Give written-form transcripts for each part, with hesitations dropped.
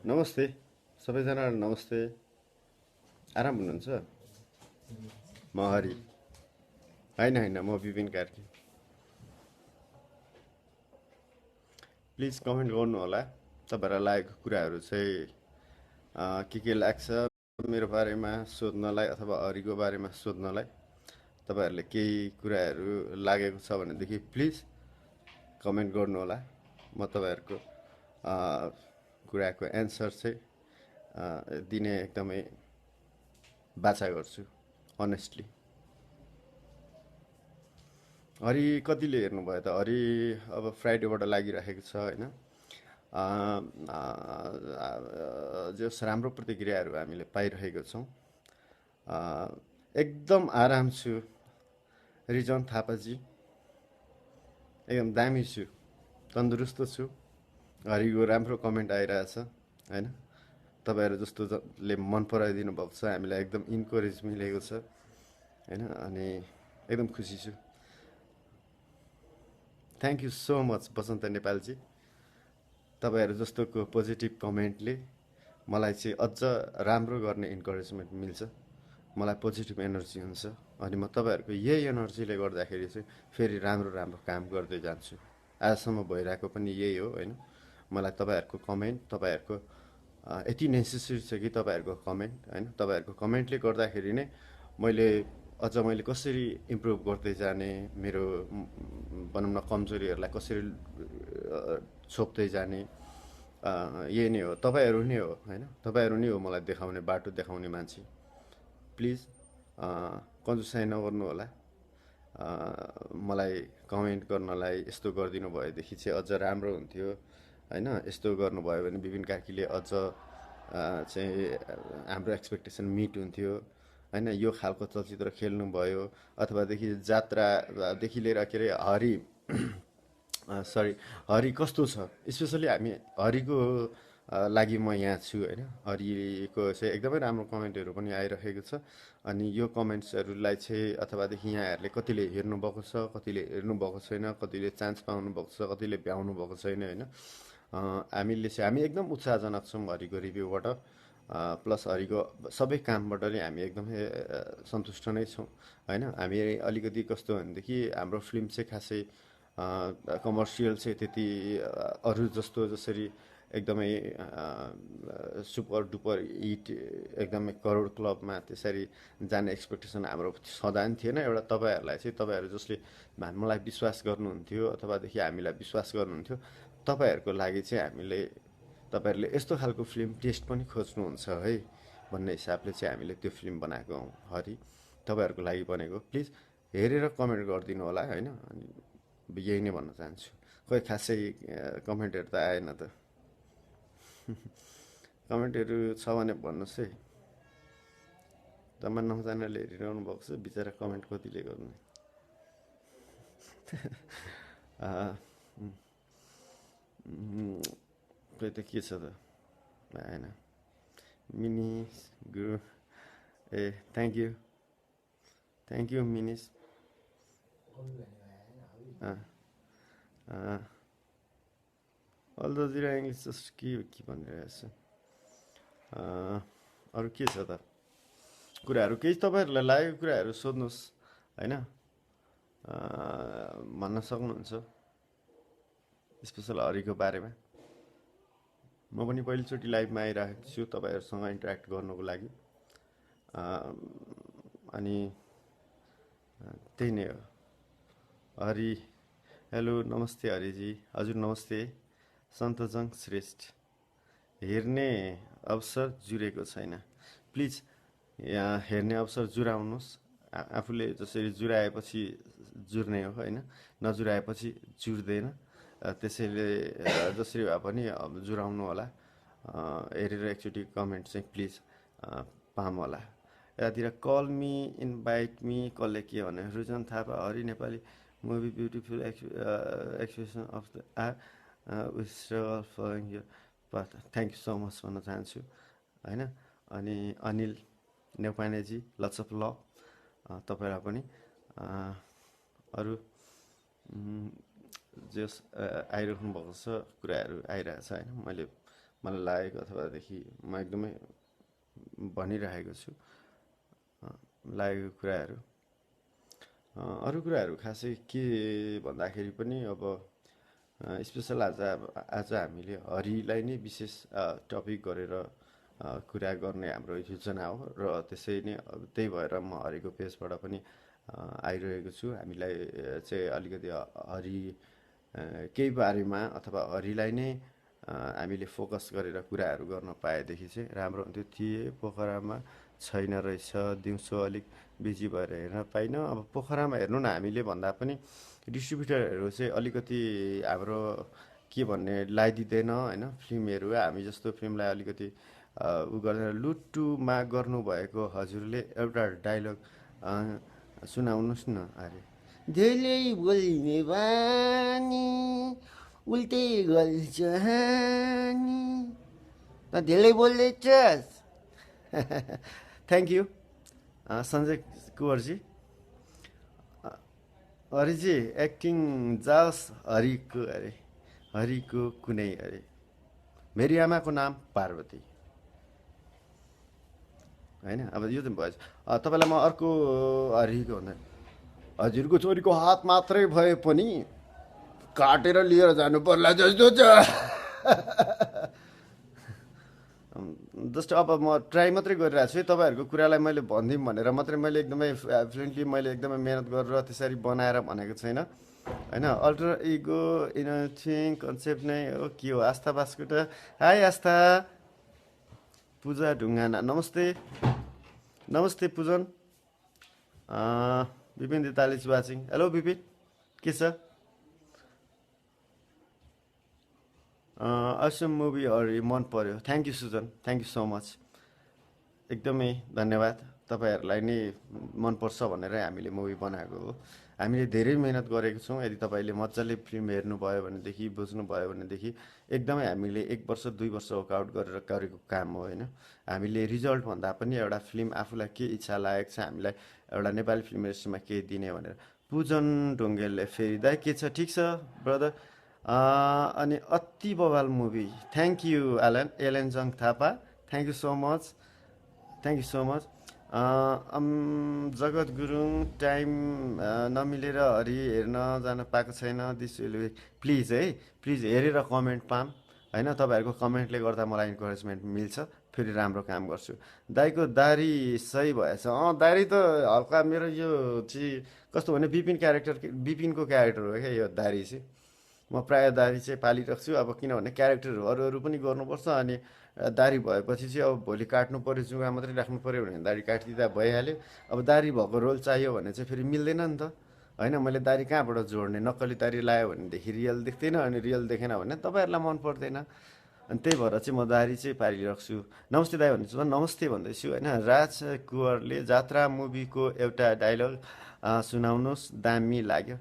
नमस्ते सबैजना नमस्ते। आराम हुनुहुन्छ? म हरि। होइन म विपिन कार्की। प्लिज कमेन्ट गर्नु होला तपाईँहरूलाई लागेको कुराहरू चाहिँ के लाग्छ मेरो बारेमा सोध्नलाई अथवा हरिको बारेमा सोध्नलाई। तपाईँहरूले केही कुराहरू लागेको छ भनेदेखि प्लिज कमेन्ट गर्नु होला। म तपाईँहरूको कुराको एन्सर चाहिँ दिने एकदमै बाचा गर्छु अनेस्टली। हरि कतिले हेर्नुभयो त? हरि अब फ्राइडेबाट लागिरहेको छ होइन। जस राम्रो प्रतिक्रियाहरू हामीले पाइरहेको छौँ। एकदम आराम छु रिजन थापाजी, एकदम दामी छु, तन्दुरुस्त छु। हरिको राम्रो कमेन्ट आइरहेछ होइन। तपाईँहरू जस्तोले मन पराइदिनु भएको छ, हामीलाई एकदम इन्करेज मिलेको छ होइन। अनि एकदम खुसी छु। थ्याङ्क यू सो मच बसन्त नेपालजी। तपाईँहरू जस्तोको पोजिटिभ कमेन्टले मलाई चाहिँ अझ राम्रो गर्ने इन्करेजमेन्ट मिल्छ, मलाई पोजिटिभ एनर्जी हुन्छ। अनि म तपाईँहरूको यही एनर्जीले गर्दाखेरि चाहिँ फेरि राम्रो राम्रो काम गर्दै जान्छु। आजसम्म भइरहेको पनि यही हो होइन। मलाई तपाईँहरूको कमेन्ट, तपाईँहरूको यति नेसेसरी छ कि तपाईँहरूको कमेन्ट होइन। तपाईँहरूको कमेन्टले गर्दाखेरि नै मैले कसरी इम्प्रुभ गर्दै जाने, मेरो भनौँ न कमजोरीहरूलाई कसरी छोप्दै जाने, यही नै हो। तपाईँहरू नै हो होइन। तपाईँहरू नै हो मलाई देखाउने, बाटो देखाउने मान्छे। प्लिज कन्जुसाइ नगर्नु होला। मलाई कमेन्ट गर्नलाई यस्तो गरिदिनु भएदेखि चाहिँ अझ राम्रो हुन्थ्यो होइन। यस्तो गर्नुभयो भने विपिन कार्कीले अझ चाहिँ हाम्रो एक्सपेक्टेसन मिट हुन्थ्यो होइन। यो खालको चलचित्र खेल्नुभयो अथवादेखि जात्रादेखि लिएर के अरे हरि सरी हरि कस्तो छ, स्पेसली हामी हरिको लागि म यहाँ छु होइन। हरिको चाहिँ एकदमै राम्रो कमेन्टहरू पनि आइरहेको छ। अनि यो कमेन्ट्सहरूलाई चाहिँ अथवादेखि यहाँहरूले कतिले हेर्नुभएको छ, कतिले हेर्नुभएको छैन, कतिले चान्स पाउनुभएको छ, कतिले भ्याउनु भएको छैन होइन। हामी एकदम उत्साहजनक छौँ हरिको रिभ्यूबाट। प्लस हरिको सबै कामबाट नै हामी एकदमै सन्तुष्ट नै छौँ होइन। हामी अलिकति कस्तो भनेदेखि हाम्रो फिल्म चाहिँ खासै कमर्सियल चाहिँ त्यति अरू जस्तो जसरी एकदमै सुपर डुपर हिट एकदमै करोड क्लबमा त्यसरी जाने एक्सपेक्टेसन हाम्रो सधैँ पनि थिएन। एउटा तपाईँहरूलाई चाहिँ तपाईँहरू जसले मलाई विश्वास गर्नुहुन्थ्यो अथवादेखि हामीलाई विश्वास गर्नुहुन्थ्यो, तपाईँहरूको लागि चाहिँ तपाईँहरूले यस्तो खालको फिल्म टेस्ट पनि खोज्नुहुन्छ है भन्ने हिसाबले चाहिँ हामीले त्यो फिल्म बनाएको हौँ हरि। तपाईँहरूको लागि बनेको। प्लिज हेरेर कमेन्ट गरिदिनु होला होइन। अनि यही नै भन्न चाहन्छु। खोइ खासै कमेन्टहरू त आएन त। कमेन्टहरू छ भने भन्नुहोस् है। तपाईँ नौजनाले हेरिरहनु भएको छ, बिचरा कमेन्ट कतिले गर्नु। खोइ त के छ त, आएन। मिनिस गुरु ए थ्याङ्क यू मिनिस। अल जजिरा इङ्ग्लिस जस्ट के भनिरहेछ। अरू के छ त कुराहरू? केही तपाईँहरूलाई लागेको कुराहरू सोध्नुहोस् होइन, भन्न सक्नुहुन्छ स्पेसल हरिको बारेमा। म पनि पहिलोचोटि लाइभमा आइरहेको छु तपाईँहरूसँग इन्टरेक्ट गर्नुको लागि। अनि त्यही नै हो। हरि हेलो नमस्ते हरिजी। हजुर नमस्ते। सन्तजङ श्रेष्ठ हेर्ने अवसर जुरेको छैन। प्लिज यहाँ हेर्ने अवसर जुराउनुहोस्। आफूले जसरी जुराएपछि जुर्ने हो होइन, नजुराएपछि जुर्दैन। त्यसैले जसरी भए पनि जुराउनु होला। हेरेर एकचोटि कमेन्ट चाहिँ प्लिज पाऊँ होला। यतातिर कल मी इन्भाइट मी, कसले के भने Rujan Thapa Hari Nepali movie beautiful expression of the art with struggle following your path. Thank you so much भन्न चाहन्छु होइन। अनि अनिल नेपानेजी लट्स अफ लभ तपाईँलाई पनि। अरू जस आइराख्नु भएको छ, कुराहरू आइरहेछ होइन। मलाई लागेको अथवादेखि म एकदमै भनिरहेको छु लागेको कुराहरू। अरू कुराहरू खासै के भन्दाखेरि पनि अब स्पेसल आज हामीले हरिलाई नै विशेष टपिक गरेर कुरा गर्ने हाम्रो योजना हो र त्यसै नै त्यही भएर म हरिको पेजबाट पनि आइरहेको छु। हामीलाई चाहिँ अलिकति हरि केही बारेमा अथवा हरिलाई नै हामीले फोकस गरेर कुराहरू गर्न पाएदेखि चाहिँ राम्रो हुन्थ्यो। थिए पोखरामा छैन रहेछ, दिउँसो अलिक बिजी भएर हेर्न पाइनँ। अब पोखरामा हेर्नु न, हामीले भन्दा पनि डिस्ट्रिब्युटरहरू चाहिँ अलिकति हाम्रो के भन्ने लगाइदिँदैन होइन। फिल्महरू हामी जस्तो फिल्मलाई अलिकति उ गर्दैन। लुटुमा गर्नुभएको हजुरले एउटा डायलग सुनाउनुहोस् न। अरे धेरै बोल्ने बानी उल्टै गल्छ हानी, त धेरै बोल्दैछस्। थ्याङ्क यू सञ्जय कुँवरजी। हरिजी एक्टिङ जाओस् हरिको, अरे हरिको कुनै अरे मेरी आमाको नाम पार्वती होइन। अब यो चाहिँ भएछ। तपाईँलाई म अर्को हरिको भन्दा हजुरको छोरीको हात मात्रै भए पनि काटेर लिएर जानु पर्ला जस्तो छ। जस्ट अब म ट्राई मात्रै गरिरहेको छु है। तपाईँहरूको कुरालाई मैले भनिदिउँ भनेर मात्रै मैले एकदमै फ्लुएन्टली मैले एकदमै मेहनत गरेर त्यसरी बनाएर भनेको छैन होइन। अल्टर इगो इनथिङ कन्सेप्ट नै हो के हो? आस्था बास्कुटा, हाई आस्था। पूजा ढुङ्गाना, नमस्ते नमस्ते Pujan. Bipin Dital is watching. Hello Bipin, के छ? असम मुभी हरि मन पर्यो। Thank you Sujan, thank you so much. एकदमै धन्यवाद। तपाईँहरूलाई नै मनपर्छ भनेरै हामीले मुभी बनाएको हो। हामीले धेरै मिहिनेत गरेको छौँ। यदि तपाईँले मजाले फिल्म हेर्नुभयो भनेदेखि, बुझ्नुभयो भनेदेखि एकदमै हामीले 1 वर्ष 2 वर्ष वर्कआउट गरेर गरेको काम हो होइन। हामीले रिजल्ट भन्दा पनि एउटा फिल्म आफूलाई के इच्छा लागेको छ, हामीलाई एउटा नेपाली फिल्म इन्डस्ट्रीमा केही दिने भनेर। पूजन ढुङ्गेलले फेरि दाइ के छ? ठिक छ ब्रदर। अनि अति बवाल movie. Thank you Alan Allen Jung Thapa, thank you so much, thank you so much. Jagat Gurung, time नमिलेर हरि हेर्न जान पाएको छैन। दिस विल बी प्लिज है, प्लिज हेरेर कमेन्ट पाम होइन। तपाईँहरूको कमेन्टले गर्दा मलाई इन्करेजमेन्ट मिल्छ, फेरि राम्रो काम गर्छु। दाईको दारी सही भएछ। दारी त हल्का मेरो यो चाहिँ कस्तो भने विपिनको क्यारेक्टर हो क्या यो दारी चाहिँ। म प्रायः दारी चाहिँ पालिराख्छु। अब किनभने क्यारेक्टरहरू अरू पनि गर्नुपर्छ अनि दारी भएपछि चाहिँ अब भोलि काट्नु पऱ्यो, जुगा मात्रै राख्नु पऱ्यो भने दारी काटिदिँदा भइहाल्यो। अब दारी भएको रोल चाहियो भने चाहिँ फेरि मिल्दैन नि त होइन। मैले दारी कहाँबाट जोड्ने? नक्कली दारी लायो भनेदेखि रियल देख्दैन, अनि रियल देखेन भने तपाईँहरूलाई मन पर्दैन। अनि त्यही भएर चाहिँ म दारी चाहिँ पालिराख्छु। नमस्ते दाई भन्दैछु, नमस्ते भन्दैछु होइन। राज कुँवरले जात्रा मुभीको एउटा डायलग सुनाउनुहोस्, दामी लाग्यो।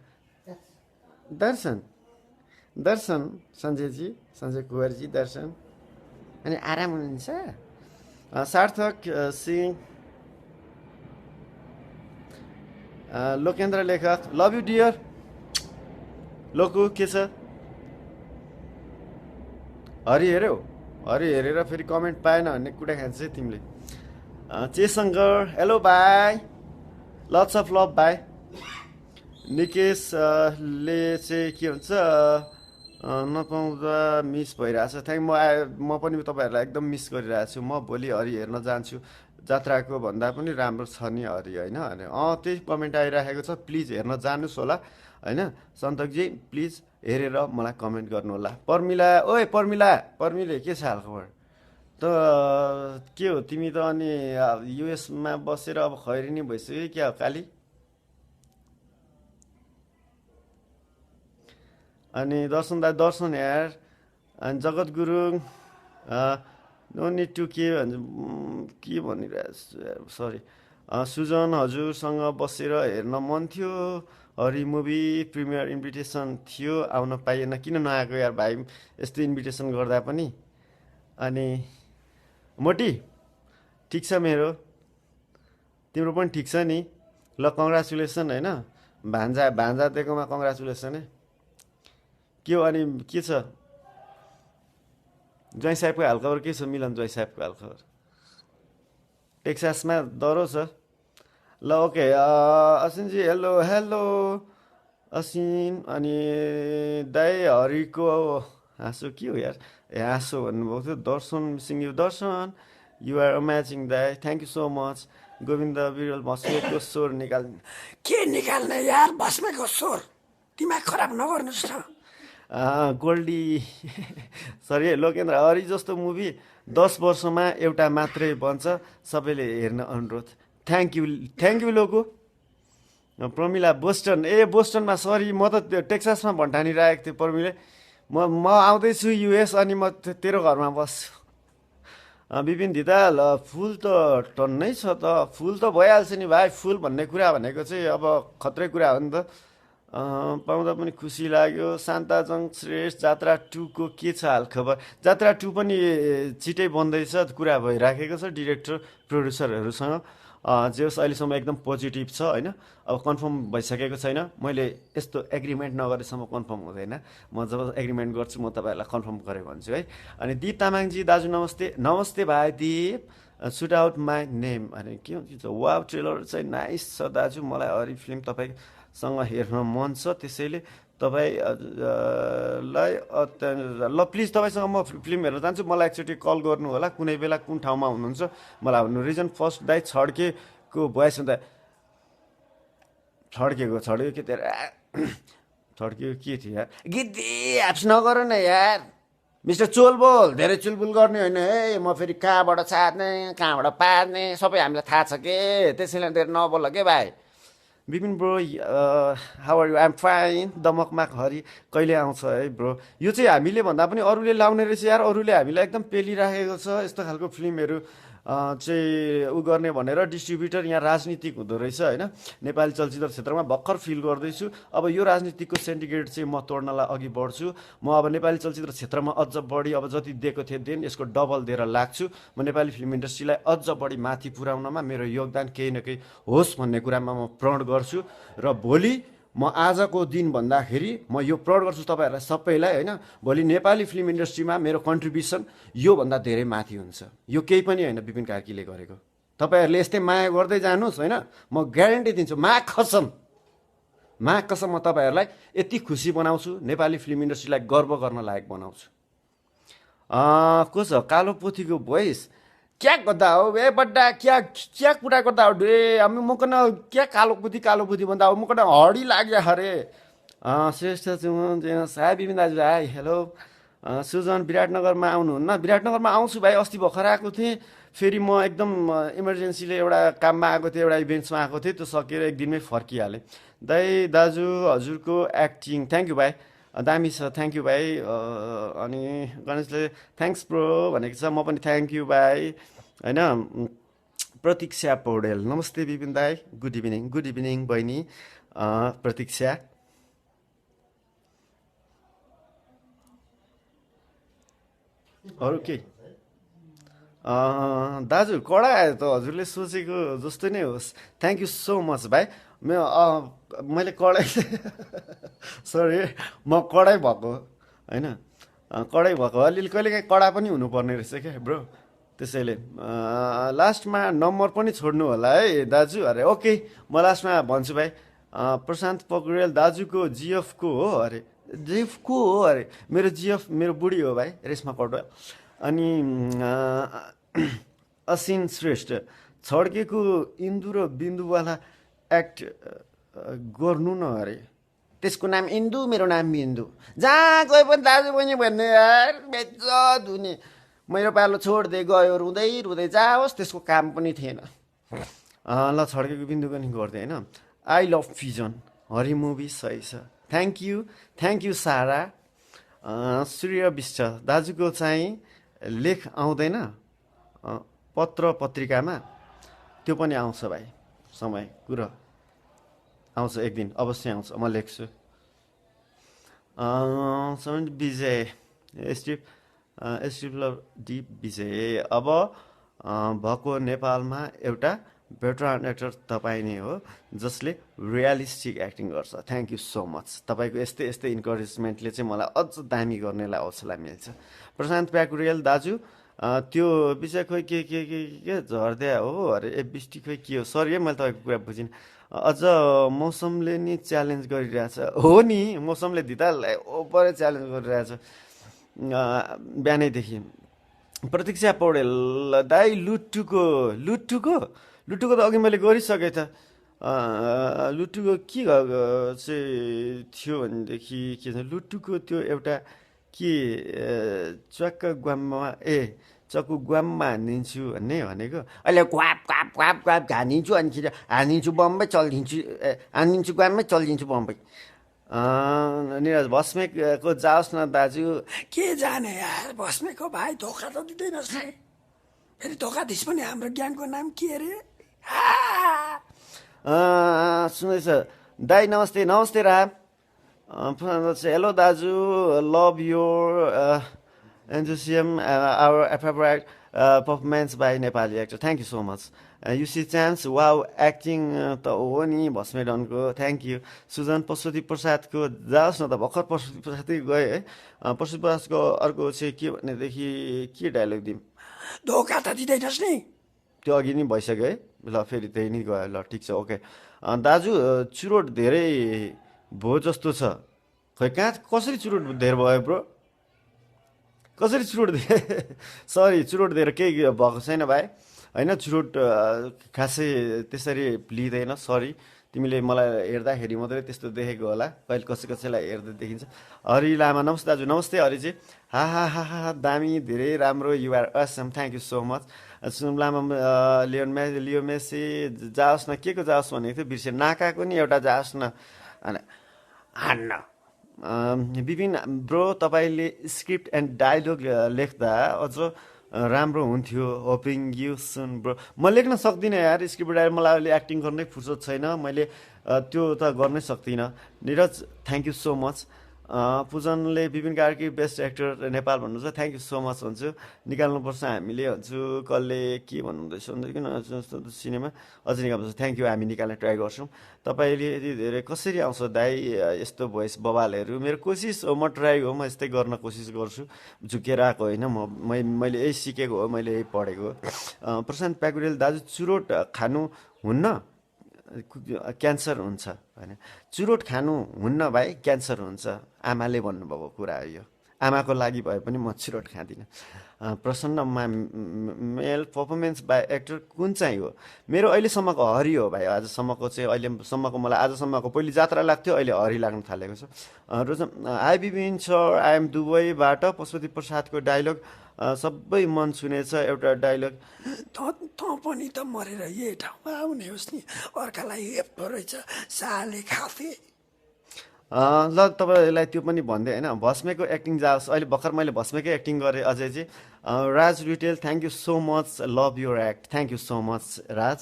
दर्शन दर्शन सञ्जयजी, सञ्जय कुँवरजी दर्शन। अनि आराम हुनुहुन्छ? सार्थक सिंह, लोकेन्द्र लेखक, लभ यु डियर। लोकु के छ? हरि हेऱ्यौ? हरि हेरेर फेरि कमेन्ट पाएन भन्ने कुरा खान्छ है तिमीले। चेसङ्गर, hello bye, lots of love bye. निकेशले चाहिँ के भन्छ नपाउँदा मिस भइरहेछ। म पनि तपाईँहरूलाई एकदम मिस गरिरहेको छु। म भोलि हरि हेर्न जान्छु। जात्राको भन्दा पनि राम्रो छ नि हरि होइन। त्यही कमेन्ट आइरहेको छ। प्लिज हेर्न जानुहोस् होला होइन। सन्तकजी प्लिज हेरेर मलाई कमेन्ट गर्नु होला। पर्मिला, ओए पर्मिला, पर्मिले के छ हालखबर? त के हो तिमी त अनि युएसमा बसेर अब खैरिनी भइसक्यो क्या हो काली? अनि दर्शन दाई, दर्शन यार। अनि जगत गुरुङ, नो निड टु के भन्छ के भनिरहेको सरी। सुजन हजुरसँग बसेर हेर्न मन थियो। हरि मुभी प्रिमियर इन्भिटेसन थियो, आउन पाइएन। किन नआएको यार भाइ? यस्तो इन्भिटेसन गर्दा पनि। अनि मोटी ठिक छ मेरो, तिम्रो पनि ठिक छ नि? ल कङ्ग्रेचुलेसन होइन। भान्जा दिएकोमा कङ्ग्रेचुलेसन है। के हो अनि के छ? ज्वाइँ साहेबको हालखबर के छ? मिलन ज्वाइँ साहेबको हालखबर टेक्सासमा डह्रो छ। ल ओके असिनजी हेलो हेलो असिन। अनि दाई हरिको हाँसो के हो यार? ए हाँसो भन्नुभएको थियो। Darshan missing you Darshan, you are amazing दाई, thank you so much. Govinda बिरल भस्मेको स्वर निकाल। के निकाल्ने यार भस्मेको स्वर? दिमाग खराब नगर्नुहोस् न। गोल्डी सरी लोकेन्द्र हरि जस्तो मुभी 10 वर्षमा एउटा मात्रै बन्छ, सबैले हेर्न अनुरोध। थ्याङ्क यू लोको। प्रमिला बोस्टन, ए बोस्टनमा सरी, म त त्यो टेक्सासमा भन्ठानिरहेको थिएँ प्रमिले। म आउँदैछु युएस, अनि म तेरो घरमा बस्छु। विपिन धिताल फुल त टन्नै छ त, फुल त भइहाल्छ नि भाइ। फुल भन्ने कुरा भनेको चाहिँ अब खत्रै कुरा हो नि त। पाउँदा पनि खुसी लाग्यो। शान्ताजङ श्रेष्ठ जात्रा 2 को के छ हालखबर? जात्रा 2 पनि छिटै बन्दैछ, कुरा भइराखेको छ डिरेक्टर प्रोड्युसरहरूसँग। जे होस् अहिलेसम्म एकदम पोजिटिभ छ होइन। अब कन्फर्म भइसकेको छैन, मैले यस्तो एग्रिमेन्ट नगरेसम्म कन्फर्म हुँदैन। म जब एग्रिमेन्ट गर्छु म तपाईँहरूलाई कन्फर्म गरेँ भन्छु है। अनि दिप तामाङजी दाजु नमस्ते। नमस्ते भाइ दिप। सुट आउट माई नेम अनि के हुन्छ? वा ट्रेलर चाहिँ नाइस छ दाजु, मलाई हरि फिल्म तपाईँसँग हेर्न मन छ, त्यसैले तपाईँलाई ल प्लिज तपाईँसँग म फिल्म हेर्न चाहन्छु, मलाई एकचोटि कल गर्नु होला कुनै बेला, कुन ठाउँमा हुनुहुन्छ मलाई भन्नु। रिजन फर्स्ट दाइ छड्केको भोइस हुँदा छड्केको के तेरो छड्केको के थियो यार? गिद्दी एप्स नगर न यार मिस्टर चोलबोल। धेरै चुलबुल गर्ने होइन है। म फेरि कहाँबाट छाड्ने कहाँबाट पार्ने सबै हामीलाई थाहा छ के, त्यसैले धेरै नबोल के भाइ। Bipin bro how are you? I'm fine. दमकमाक हरि कहिले आउँछ है ब्रो? यो चाहिँ हामीले भन्दा पनि अरूले लाउने रहेछ यार। अरूले हामीलाई एकदम पेलिराखेको छ यस्तो खालको फिल्महरू चाहिँ उ गर्ने भनेर। डिस्ट्रिब्युटर यहाँ राजनीतिक हुँदो रहेछ होइन। नेपाली चलचित्र क्षेत्रमा भर्खर फिल गर्दैछु। अब यो राजनीतिकको सेन्डिकेट चाहिँ म तोड्नलाई अघि बढ्छु। म अब नेपाली चलचित्र क्षेत्रमा अझ बढी, अब जति दिएको थिएँ देन यसको डबल दिएर लाग्छु। म नेपाली फिल्म इन्डस्ट्रीलाई अझ बढी माथि पुर्याउनमा मेरो योगदान केही न केही होस् भन्ने कुरामा म प्रण गर्छु। र भोलि म आजको दिन भन्दाखेरि म यो प्रण गर्छु तपाईँहरूलाई सबैलाई होइन, भोलि नेपाली फिल्म इन्डस्ट्रीमा मेरो कन्ट्रिब्युसन योभन्दा धेरै माथि हुन्छ। यो केही पनि होइन विपिन कार्कीले गरेको। तपाईँहरूले यस्तै माया गर्दै जानुहोस् होइन, म ग्यारेन्टी दिन्छु। माग कसम म तपाईँहरूलाई यति खुसी बनाउँछु, नेपाली फिल्म इन्डस्ट्रीलाई गर्व गर्न लायक बनाउँछु। को छ कालो पोथीको भोइस? क्या गर्दा हो ए बड्डा? क्या कुरा गर्दा हो डे? अब म कन क्या कालो बुद्धि भन्दा हो, म कन हडी लाग्यो अरे। श्रेष्ठ साहेब विपिन दाजु भाइ हेलो। सुजन विराटनगरमा आउनुहुन्न? विराटनगरमा आउँछु भाइ। अस्ति भर्खर आएको थिएँ, फेरि म एकदम इमर्जेन्सीले एउटा काममा आएको थिएँ, एउटा इभेन्ट्समा आएको थिएँ, त्यो सकेर एक दिनमै फर्किहालेँ। दाइ दाजु हजुरको एक्टिङ थ्याङ्क यू भाइ, दामी छ, थ्याङ्क यू भाइ। अनि गणेशले थ्याङ्क्स ब्रो भनेको छ, म पनि थ्याङ्क यू भाइ होइन। प्रतीक्षा पौडेल नमस्ते विपिन दाई, गुड इभिनिङ बहिनी प्रतीक्षा। अरू के दाजु कडा आयो त, हजुरले सोचेको जस्तो नै होस्। थ्याङ्क यू सो मच भाइ। मैले कडाइ सरी म कडाइ भएको होइन, कडाइ भएको अलिअलि कहिलेकाहीँ कडा पनि हुनुपर्ने रहेछ क्या ब्रो। त्यसैले लास्टमा नम्बर पनि छोड्नु होला है दाजु अरे। ओके म लास्टमा भन्छु भाइ। प्रशान्त पोखरेल दाजुको जिएफको हो अरे? जिएफको हो अरे? मेरो जिएफ मेरो बुढी हो भाइ, रेशमा कौडेल। अनि असिन श्रेष्ठ छड्केको इन्दु र बिन्दुवाला एक्ट गर्नु न अरे? त्यसको नाम इन्दु, मेरो नाम बिन्दु। जहाँ गए पनि दाजु बहिनी भन्ने यार बेज्जत हुने। मेरो पालो छोड्दै गयो रुँदै जाओस्, त्यसको काम पनि थिएन। ल छड्केको बिन्दु पनि गर्दै होइन। I love fission Hari movie सही छ। थ्याङ्क यू सारा। सूर्य विष्ट दाजुको चाहिँ लेख आउँदैन पत्र पत्रिकामा? त्यो पनि आउँछ भाइ, समय कुरा आउँछ, एक दिन अवश्य आउँछ, म लेख्छु। विजय एसटिप डिप विजय अब भएको नेपालमा एउटा भेटरान एक्टर तपाईँ नै हो जसले रियलिस्टिक एक्टिङ गर्छ। Thank you so much. तपाईँको यस्तै यस्तै इन्करेजमेन्टले चाहिँ मलाई अझ दामी गर्नेलाई हौसला मिल्छ। प्रशान्त प्याकुरेल दाजु त्यो विषय खोइ के झर्दिया हो अरे ए बिस्टी खोइ के हो, सरी है मैले तपाईँको कुरा बुझिनँ। अझ मौसमले नि च्यालेन्ज गरिरहेछ हो नि, मौसमले धितालाई ओभरै च्यालेन्ज गरिरहेछ बिहानैदेखि। प्रतीक्षा पौडेल दाई लुट्टुको त अघि मैले गरिसकेँ त। लुट्टुको के चाहिँ थियो भनेदेखि के छ लुट्टुको त्यो एउटा के च्वाक्क ग्वाममा चक्कु ग्वाममा हानिदिन्छु भन्ने भनेको, अहिले क्वाप क्वाप क्वाप क्वाप हानिदिन्छु अनि हानिदिन्छु बम्बई चलिदिन्छु हानिदिन्छु ग्वाममै चलिदिन्छु बम्बई। निरज भस्मेको जाओस् न दाजु। के जाने यार, बस्नेको भाइ धोका त दिँदैनस् नि। फेरि धोका दिस पनि हाम्रो ग्याङको नाम के अरे? सुन्दैछ दाई, नमस्ते नमस्ते राम। हेलो दाजु, love your enthusiasm our favourite performance by Nepali actor, thank you so much. युसी चान्स वाउ एक्टिङ त हो नि भस्मेडनको, थ्याङ्क यू। सुजन पशुपति प्रसादको जाओस् न त, भर्खर पशुपति प्रसादै गए है। पशुपति प्रसादको अर्को चाहिँ के भनेदेखि के डायलग दिउँ? धोका त दिँदैनस् नि। त्यो अघि नै भइसक्यो है, ल फेरि त्यही नै गयो, ल ठिक छ ओके। दाजु चुरोट धेरै भयो जस्तो छ, खै कहाँ कसरी चुरोट धेरै भयो ब्रो? कसरी चुरोट सरी चुरोट धेरै केही भएको छैन भाइ, होइन चुरोट खासै त्यसरी लिँदैन, सरी। तिमीले मलाई हेर्दाखेरि मात्रै त्यस्तो देखेको होला, कहिले कसैलाई हेर्दै देखिन्छ। हरि लामा नमस्ते दाजु। नमस्ते हरिजी। हा हा हा हा दामी, धेरै राम्रो, you're awesome, thank you so much. Sun Lama Leo Messi जाओस् न, के को जाओस् भनेको थियो बिर्सेँ, नाकाको नि एउटा जाओस् न हान्न। विपिन ब्रो तपाईँले स्क्रिप्ट एन्ड डायलग लेख्दा अझ राम्रो हुन्थ्यो, होपिङ यु सुन ब्रो। म लेख्न सक्दिनँ यार स्क्रिप्ट डायलग, मलाई अहिले एक्टिङ गर्नै फुर्सद छैन, मैले त्यो त गर्नै सक्दिनँ। Niraj thank you so much. पूजनले विपिन कार्की बेस्ट एक्टर नेपाल भन्नुहुन्छ, थ्याङ्क यू सो मच भन्छु। निकाल्नुपर्छ हामीले भन्छु, कसले के भन्नुहुँदैछ भनेदेखि सिनेमा अझै निकाल्नुपर्छ, थ्याङ्क यू, हामी निकाल्ने ट्राई गर्छौँ। तपाईँले यति धेरै कसरी आउँछ दाइ यस्तो भोइस बवालहरू? मेरो कोसिस हो, म ट्राई हो, म यस्तै गर्न कोसिस गर्छु, झुकेर आएको होइन, मैले यही सिकेको हो, मैले यही पढेको हो। प्रशान्त प्याकुरेल दाजु चुरोट खानु हुन्न, क्यान्सर हुन्छ होइन। चुरोट खानु हुन्न भाइ, क्यान्सर हुन्छ, आमाले भन्नुभएको कुरा हो यो, आमाको लागि भए पनि म चुरोट खाँदिनँ। प्रसन्न मेल पर्फर्मेन्स बाई एक्टर कुन चाहिँ हो? मेरो अहिलेसम्मको हरि हो भाइ, आजसम्मको चाहिँ, अहिलेसम्मको मलाई आजसम्मको पहिले जात्रा लाग्थ्यो, अहिले हरि लाग्न थालेको छ। Rojan I Bibin sir, I am दुबईबाट। पशुपति प्रसादको डायलग सबै मन छुनेछ, एउटा डायलग त पनि त मरेर यही ठाउँमा आउने होस् नि, अर्कालाई हेप्दो रहेछ साले खाफे। ल तपाईँलाई त्यो पनि भन्दै होइन, भस्मेको एक्टिङ जाओस्। अहिले भर्खर मैले भस्मेकै एक्टिङ गरेँ अजयजी। राज रिटेल thank you so much, love your act, thank you so much Raj.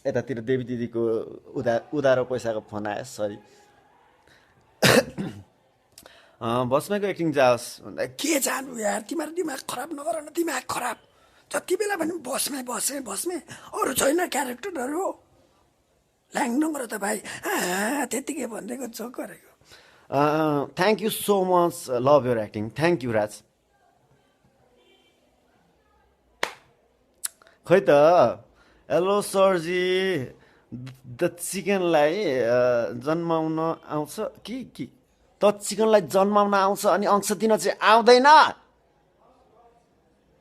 यतातिर देवी दिदीको उधारो पैसाको फोन आयो, सरी। भस्मेको एक्टिङ जाओस् भन्दा के जानु यार, तिमीहरू दिमाग खराब नगर न, दिमाग खराब जति बेला पनि बस्मे अरू छैन क्यारेक्टरहरू, ल्याङ नगर त भाइ, त्यतिकै भनिदिएको जोक गरेको। Thank you so much, love your acting, thank you Raj. खै त हेलो सरजी, द चिकनलाई जन्माउन आउँछ कि त चिकनलाई जन्माउन आउँछ अनि अंश दिन चाहिँ आउँदैन,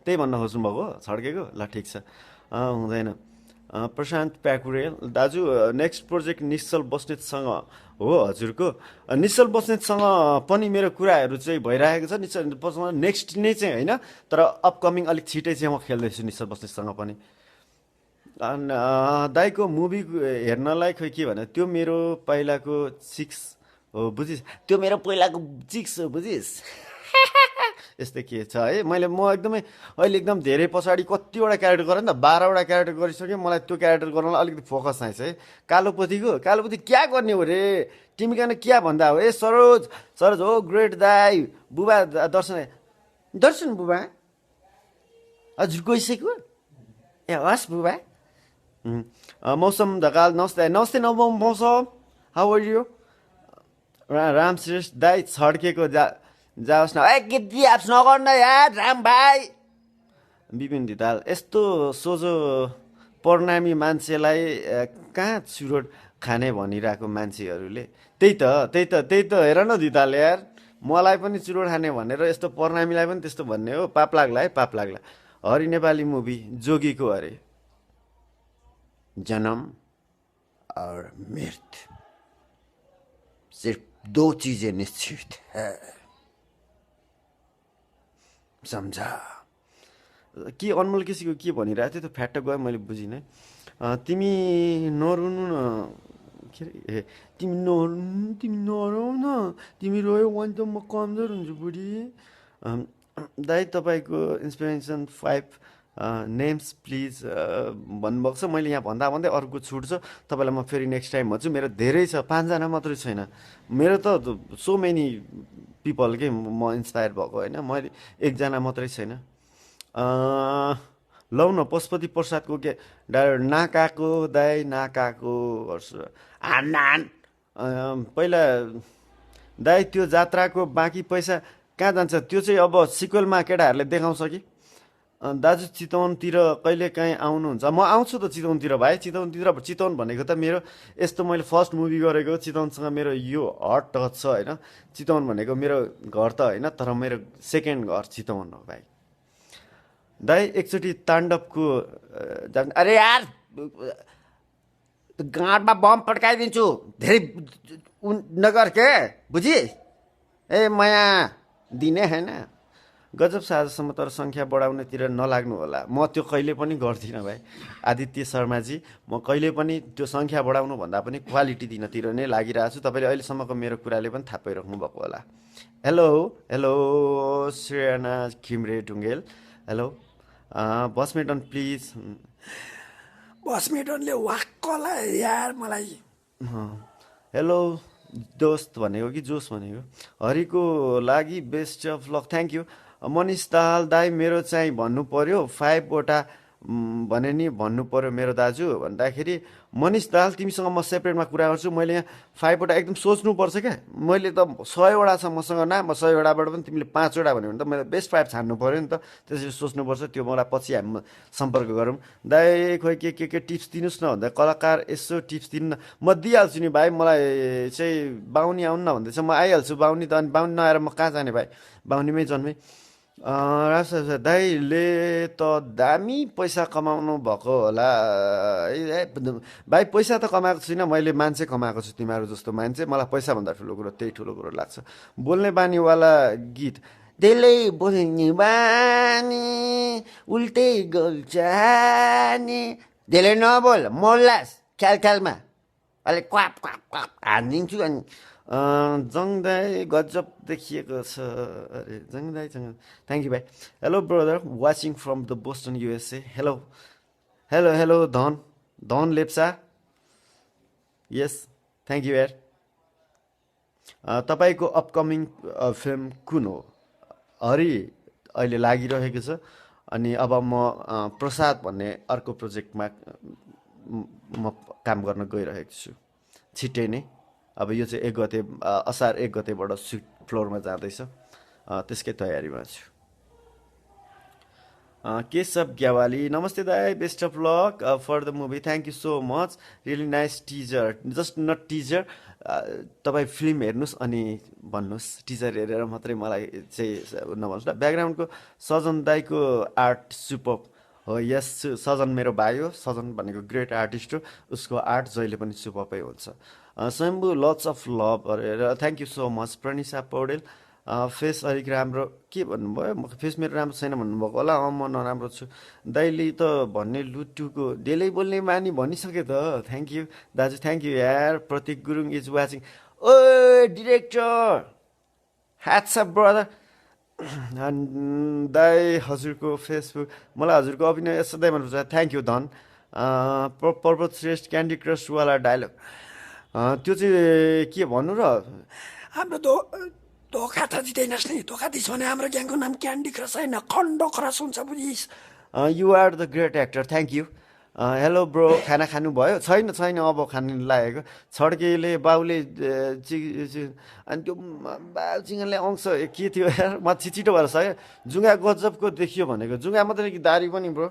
त्यही भन्न खोज्नुभएको छड्केको? ल ठिक छ, हुँदैन। प्रशान्त प्याकुरेल दाजु नेक्स्ट प्रोजेक्ट निश्चल बस्नेतसँग हो हजुरको? निश्चल बस्नेतसँग पनि मेरो कुराहरू चाहिँ भइरहेको छ। निश्चल बस्नेत नेक्स्ट नै चाहिँ होइन, तर अपकमिङ अलिक छिटै चाहिँ म खेल्दैछु निश्चल बस्नेतसँग पनि। दाइको मुभी हेर्नलाई खै के भने, त्यो मेरो पहिलाको चिक्स हो बुझिस्, त्यो मेरो पहिलाको चिक्स हो बुझिस्। यस्तै के छ है, म एकदमै अहिले एकदम धेरै पछाडि कतिवटा क्यारेक्टर गरेँ नि त, 12वटा क्यारेक्टर गरिसकेँ, मलाई त्यो क्यारेक्टर गर्नलाई अलिकति फोकस चाहिन्छ है। कालोपोथी क्या गर्ने हो रे, तिमी किन क्या भन्दा हो? ए सरोज हो ग्रेट दाई, बुबा दर्शन बुबा हजुर गइसक्यो? ए हस् बुबा मौसम ढकाल नमस्ते नमस्ते Mausam how are you Ram Shrestha दाई छड्केको जाओस् न ए गिद्दी एप्स नगर्न यार राम भाइ विपिन धिताल यस्तो सोझो परिणामी मान्छेलाई कहाँ चुरोट खाने भनिरहेको मान्छेहरूले त्यही त हेर न धिताल यार मलाई पनि चुरोट खाने भनेर यस्तो परिणामीलाई पनि त्यस्तो भन्ने हो पाप लाग्ला है पाप लाग्ला हरि नेपाली मुभी जोगीको अरे जन्म और मृत्यु सिर्फ 2 चीजें निश्चित है समझा के अनमोल केसीको के भनिरहेको थियो त्यो फ्याट्ट गयो मैले बुझिनँ तिमी नरुनु न के अरे ए तिमी नरौ न तिमी रोयो भने त म कमजोर हुन्छु बुढी दाइ तपाईँको इन्सपिरेसन 5 नेम्स प्लिज भन्नुभएको छ मैले यहाँ भन्दा भन्दै अर्को छुट छ तपाईँलाई म फेरि नेक्स्ट टाइम भन्छु मेरो धेरै छ 5 जना मात्रै छैन मेरो त सो मेनी पिपल के म इन्सपायर भएको होइन मैले 1 जना मात्रै छैन लौ न पशुपति प्रसादको के नाकाको दाई नाकाको पहिला दाई त्यो जात्राको बाँकी पैसा कहाँ जान्छ त्यो चाहिँ अब सिक्वेलमा केटाहरूले देखाउँछ कि दाजु चितवनतिर कहिले काहीँ आउनुहुन्छ म आउँछु त चितवनतिर भाइ चितवन भनेको त मेरो यस्तो मैले फर्स्ट मुभी गरेको चितवनसँग मेरो यो हट टच छ होइन चितवन भनेको मेरो घर त होइन तर मेरो सेकेन्ड घर चितवन हो भाइ दाइ एकचोटि ताण्डवको अरे यार गाँडमा बम पड्काइदिन्छु धेरै नगर के बुझी ए माया दिने होइन गजब साझसम्म तर सङ्ख्या बढाउनेतिर नलाग्नु होला म त्यो कहिले पनि गर्दिनँ भाइ आदित्य शर्माजी म कहिले पनि त्यो सङ्ख्या बढाउनु भन्दा पनि क्वालिटी दिनतिर नै लागिरहेको छु तपाईँले अहिलेसम्मको मेरो कुराले पनि थाहा पाइराख्नु भएको होला hello hello Shreyana Khimre Dhungel hello बसमेटन प्लिज बसमेटनले वाक्कला यार मलाई हेलो दोस्त भनेको कि जोस भनेको हरिको लागि best of lock thank you Manish Dahal दाई मेरो चाहिँ भन्नु पर्यो 5 वटा भने नि भन्नु पर्यो मेरो दाजु भन्दाखेरि मनिष दाहाल तिमीसँग म सेपरेटमा कुरा गर्छु मैले यहाँ 5 वटा एकदम सोच्नुपर्छ क्या मैले त 100 वटा छ मसँग म 100 वटाबाट पनि तिमीले 5 वटा भन्यो भने त मैले बेस्ट 5 छान्नु पर्यो नि त त्यसरी सोच्नुपर्छ त्यो मलाई पछि हामी सम्पर्क गरौँ दाइ खोइ के टिप्स दिनुहोस् न भन्दा कलाकार यसो टिप्स दिनु न म दिइहाल्छु नि भाइ मलाई चाहिँ बाहुनी आउनु न भन्दैछ म आइहाल्छु बाहुनी त अनि बाहुनी नआएर म कहाँ जाने भाइ बाहुनीमै जन्मेँ राजा दाइले त दामी पैसा कमाउनु भएको होला भाइ पैसा त कमाएको छुइनँ मैले मान्छे कमाएको छु तिमीहरू जस्तो मान्छे मलाई पैसाभन्दा ठुलो कुरो त्यही ठुलो कुरो लाग्छ बोल्ने बानीवाला गीत त्यसले बोल्ने बानी उल्टै गल्छ नि त्यसले नबोल मोल्लास ख्यालमा अलिक क्वाप क्वाप क्वाप हानिदिन्छु अनि जङदाई गजब देखिएको छ अरे जङदाई थ्याङ्क यू भाइ hello brother watching from the Boston USA hello hello hello धन लेप्चा यस थ्याङ्क यू यार तपाईँको अपकमिङ फिल्म कुन हो हरि अहिले लागिरहेको छ अनि अब म प्रसाद भन्ने अर्को प्रोजेक्टमा म काम गर्न गइरहेको छु छिट्टै नै अब यो चाहिँ 1 गते असार 1 गतेबाट सुट फ्लोरमा जाँदैछ त्यसकै तयारीमा छु केशव ग्यावाली नमस्ते दाई best of luck for the movie thank you so much really nice teaser just not teaser तपाईँ फिल्म हेर्नुहोस् अनि भन्नुहोस् टिजर हेरेर मात्रै मलाई चाहिँ नभन्नुहोस् न ब्याकग्राउन्डको सजन दाईको आर्ट सुपर हो यस सजन मेरो भाइ हो सजन भनेको ग्रेट आर्टिस्ट हो उसको आर्ट जहिले पनि सुपरै हुन्छ स्वयम्भू लट्स अफ लभ अरे thank you so much Pranisha Paudel face अलिक राम्रो के भन्नुभयो फेस मेरो राम्रो छैन भन्नुभएको होला म नराम्रो छु दाइले त भन्ने लुटुको डेलै बोल्ने बानी भनिसके त थ्याङ्क यू दाजु थ्याङ्क यू यार Pratik Gurung is watching oh director hats up brother दाई हजुरको फेसबुक मलाई हजुरको अभिनय सधैँ मनपर्छ थ्याङ्क यू धन पर्वत श्रेष्ठ क्यान्डी क्रसवाला डायलग त्यो चाहिँ के भन्नु र हाम्रो धोका त दिँदैनस् नि धोका दिस भने हाम्रो ग्याङको नाम क्यान्डी क्रस होइन खण्ड क्रस हुन्छ बुझिस् you are the great actor thank you hello bro खाना खानुभयो छैन छैन अब खानु लागेको छड्केले बाउले अनि त्यो बाउ चिङ्गलले अंश के थियो यार म छिटो भएर सक्यो जुङ्गा गजबको देखियो भनेको जुङ्गा मात्रै कि दारी पनि ब्रो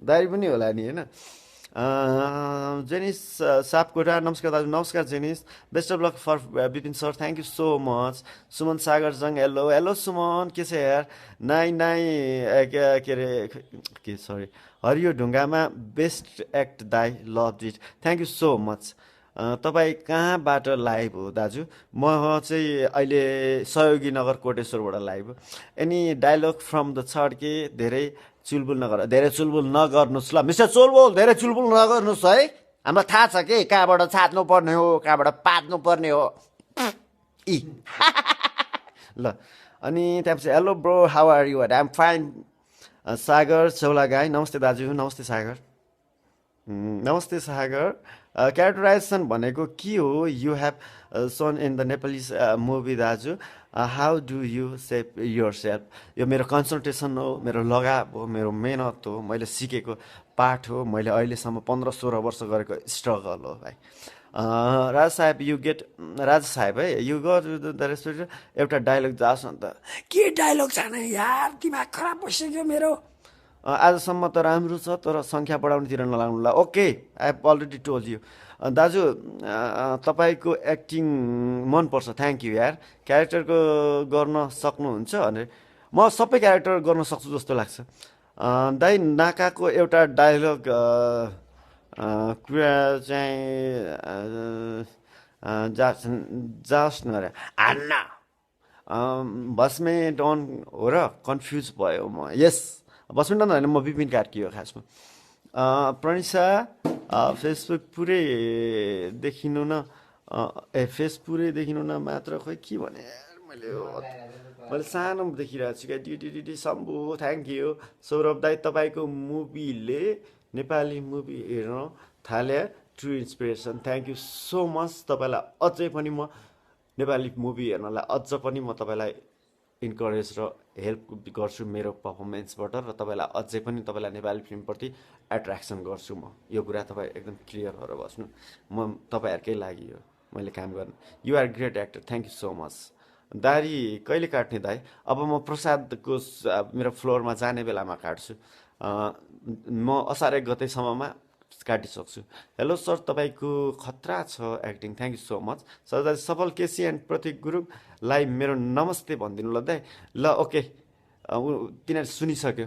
दारी पनि होला नि होइन जेनिस सापकोटा नमस्कार दाजु नमस्कार Jenis best of luck for Bipin sir thank you so much Suman Sagar Jung hello hello Suman के छ यार नाइ नाइ के अरे के सरी हरियो ढुङ्गामा बेस्ट एक्ट दाई love it thank you so much तपाईँ कहाँबाट लाइभ हो दाजु म चाहिँ अहिले सहयोगी नगर कोटेश्वरबाट लाइभ हो एनी डायलग फ्रम द छड्के धेरै चुलबुल नगर्नुहोस् ल मिस्टर चुलबुल धेरै चुलबुल नगर्नुहोस् है हामीलाई थाहा छ कि कहाँबाट छाट्नु पर्ने हो कहाँबाट पात्नु पर्ने हो इ ल अनि त्यहाँपछि hello bro how are you I am fine Sagar Chaulagain नमस्ते दाजु नमस्ते सागर नमस्ते सागर क्यारेक्टराइजेसन भनेको के हो you have shown in the Nepalese movie दाजु how do you save yourself यो मेरो कन्सन्ट्रेसन हो मेरो लगाव हो मेरो मेहनत हो मैले सिकेको पाठ हो मैले अहिलेसम्म 15-16 वर्ष गरेको स्ट्रगल हो भाइ राज साहेब यु गेट राज साहेब है यु गट द रेस्टुरेन्ट एउटा डायलग जाओस् न त के डायलग छैन यार दिमाग खराब भइसक्यो मेरो आजसम्म त राम्रो छ तर सङ्ख्या बढाउनेतिर नलाग्नु ल okay I have already told you दाजु तपाईँको एक्टिङ मनपर्छ थ्याङ्क यू यार क्यारेक्टरको गर्न सक्नुहुन्छ भने म सबै क्यारेक्टर गर्न सक्छु जस्तो लाग्छ दाइ नाकाको एउटा डायलग कुरा चाहिँ जाओस् न रे आन्न भस्मे डन हो र कन्फ्युज भयो म यस भस्मे डन होइन म विपिन कार्की हो खासमा प्रनिसा फेसबुक पुरै देखिनु न फेस पुरै देखिनु न मात्र खोइ के भने यार मैले सानो देखिरहेको छु क्या DD Shambhu thank you Saurabh दाई तपाईँको मुभीले नेपाली मुभी हेर्न थाले true inspiration thank you so much तपाईँलाई अझै पनि म नेपाली मुभी हेर्नलाई अझ पनि म तपाईँलाई इन्करेज र हेल्प गर्छु मेरो पर्फर्मेन्सबाट र तपाईँलाई अझै पनि तपाईँलाई नेपाली फिल्मप्रति एट्र्याक्सन गर्छु म यो कुरा तपाईँ एकदम क्लियर भएर बस्नु म तपाईँहरूकै लागि हो मैले काम गर्ने you are great actor thank you so much दारी कहिले काट्ने दाइ अब म प्रसादको मेरो फ्लोरमा जाने बेलामा काट्छु म असार 1 गतेसम्ममा काटिसक्छु हेलो सर तपाईँको खतरा छ acting thank you so much Sardar Safal KC and प्रतीक गुरुङलाई मेरो नमस्ते भनिदिनु ल दाइ ल ओके तिनीहरू सुनिसक्यो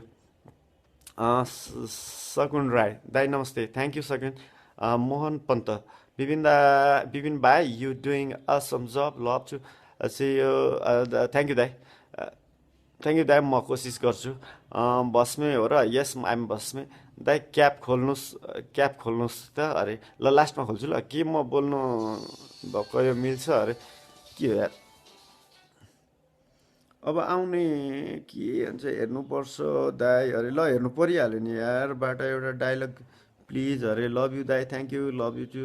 सकुन राई दाइ नमस्ते थ्याङ्क यू सकुन मोहन पन्त विपिन भाइ you doing awesome job love to say यो थ्याङ्क यू दाइ थ्याङ्क यू दाइ म कोसिस गर्छु बस्मे हो र यस आइम बस्मे दाइ क्याब खोल्नुहोस् त अरे ल लास्टमा खोल्छु ल के म बोल्नु भएको यो मिल्छ अरे के हो यार अब आउने के भन्छ हेर्नुपर्छ दाइ अरे ल हेर्नु परिहाल्यो नि यारबाट एउटा डायलग प्लिज अरे लभ यु दाइ thank you love you too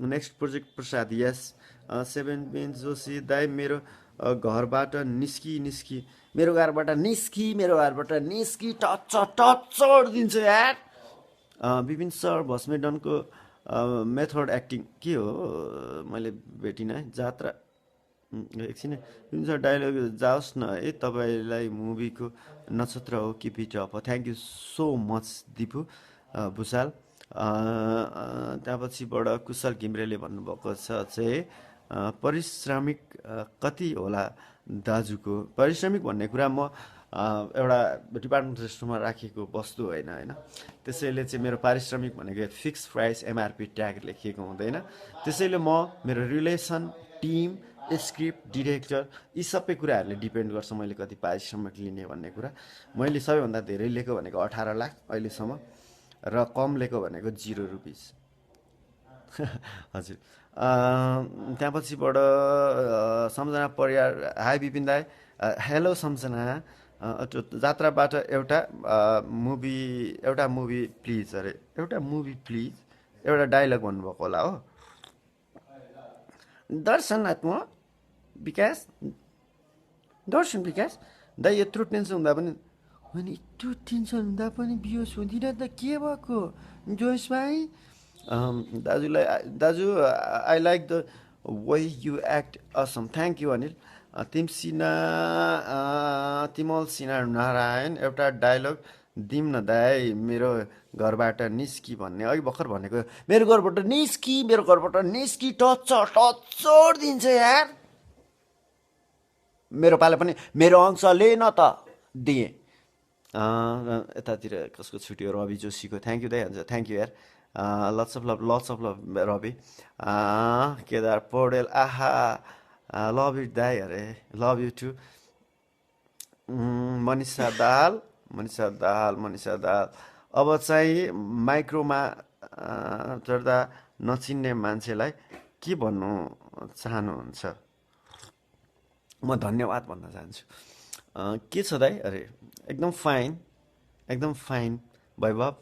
next project Prasad यस 7 बेन्च जोशी दाइ मेरो घरबाट निस्की मेरो घरबाट निस्की टच दिन्छ यार विपिन सर भस्मेडनको मेथड एक्टिङ के हो मैले भेटिनँ है जात्रा एकछिन विपिन सर डायलग जाओस् न है तपाईँलाई मुभीको नक्षत्र हो keep it up thank you so much Dipu Bhusal त्यहाँपछिबाट कुशल घिम्रेले भन्नुभएको छ चाहिँ पारिश्रमिक कति होला दाजुको पारिश्रमिक भन्ने कुरा म एउटा डिपार्टमेन्ट रेस्टुरेन्टमा राखेको वस्तु होइन त्यसैले चाहिँ मेरो पारिश्रमिक भनेको फिक्स प्राइस एमआरपी ट्याग लेखिएको हुँदैन त्यसैले म मेरो रिलेसन टिम स्क्रिप्ट डिरेक्टर यी सबै कुराहरूले डिपेन्ड गर्छ मैले कति पारिश्रमिक लिने भन्ने कुरा मैले सबैभन्दा धेरै लिएको भनेको 18 लाख अहिलेसम्म र कम लिएको भनेको 0 रुपिस हजुर त्यहाँपछिबाट सम्झना परियार हाई विपिन दाई हेलो सम्झना जात्राबाट एउटा मुभी प्लिज अरे एउटा डायलग भन्नुभएको होला हो दर्शन विकास दाइ यत्रो टेन्सन हुँदा पनि अनि यत्रो टेन्सन हुँदा पनि बिहोस हुँदिन त के भएको जोइस भाइ दाजुलाई दाजु I like the way you act Assam thank you Anil Timsina तिमल सिना नारायण एउटा डायलग दिम न दाइ मेरो घरबाट निस्की भन्ने अघि भर्खर भनेको मेरो घरबाट निस्की टचर दिन्छ यार मेरो पाले पनि मेरो अंशले न त दिएँ यतातिर कसको छुट्यो रवि जोशीको थ्याङ्क यू दाइ हुन्छ थ्याङ्क यू यार lots of love Ravi Kedar Paudel आहा लभ यु दाइ अरे love you too Manisha Dahal अब चाहिँ माइक्रोमा चढ्दा नचिन्ने मान्छेलाई के भन्नु चाहनुहुन्छ म धन्यवाद भन्न चाहन्छु के छ दाइ अरे एकदम फाइन वैभव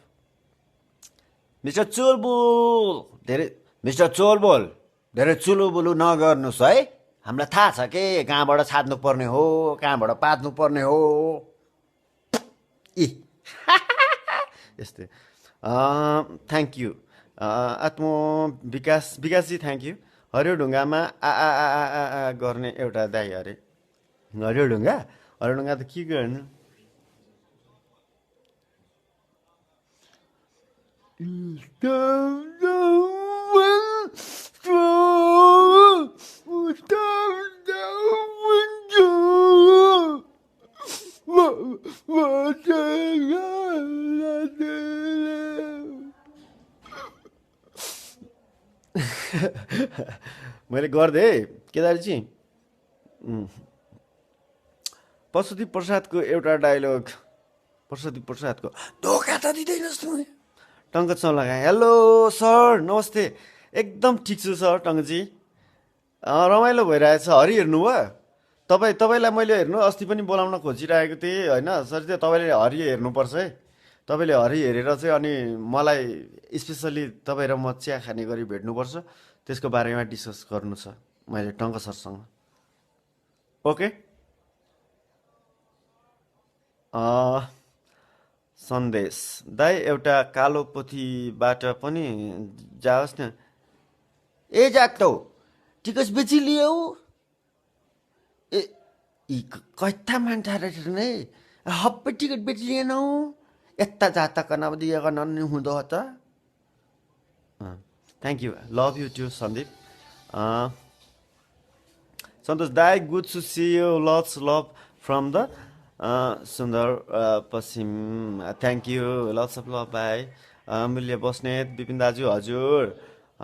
मिस्टर चोलबोल धेरै चुलुबुलु नगर्नुहोस् है हामीलाई थाहा छ के कहाँबाट छाड्नु पर्ने हो कहाँबाट पाच्नु पर्ने हो यस्तै थ्याङ्क यू आत्म विकासजी थ्याङ्क यू हरियो ढुङ्गामा आ गर्ने एउटा दाइ अरे हरियो ढुङ्गा त के गर्नु मैले गरिदिएँ केदारजी पशुपति प्रसादको एउटा डायलग धोका त दिँदैनस् तिमी टङ्क लगाएँ हेलो सर नमस्ते एकदम ठिक छु सर टङ्कजी रमाइलो भइरहेछ हरि हेर्नुभयो तपाईँलाई मैले हेर्नु अस्ति पनि बोलाउन खोजिरहेको थिएँ होइन सर चाहिँ तपाईँले हरि हेर्नुपर्छ है तपाईँले हरि हेरेर चाहिँ अनि मलाई स्पेसल्ली तपाईँ र म चिया खाने गरी भेट्नुपर्छ त्यसको बारेमा डिस्कस गर्नु छ मैले टङ्क सरसँग ओके सन्देश दाइ एउटा कालो पोथीबाट पनि जाओस् न ए जाक्तौ टिकस बेची लियौ ए कैथा मान्छे नै हप्पे टिकट बेची लिएनौ यता जाता कनादिएको नन्नु हुँदो त thank you love you too Sandeep Santosh दाइ good to see you lots love from the सुन्दर पश्चिम thank you lots of love भाइ मूल्य बस्नेत विपिन दाजु हजुर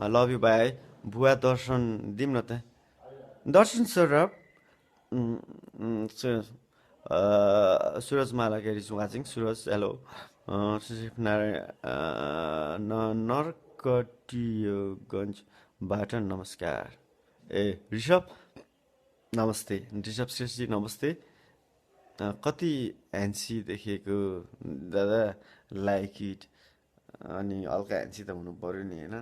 लभ यु भाइ बुवा दर्शन दिउँ न त दर्शन सौरभ सुरज मालाकेरी वाचिङ सुरज हेलो नरकटियोगञ्जबाट नमस्कार ए ऋषभ नमस्ते ऋषभ श्रेष्ठजी नमस्ते कति एनसी देखेको दादा लाइक इट अनि हल्का एनसी त हुनु पऱ्यो नि होइन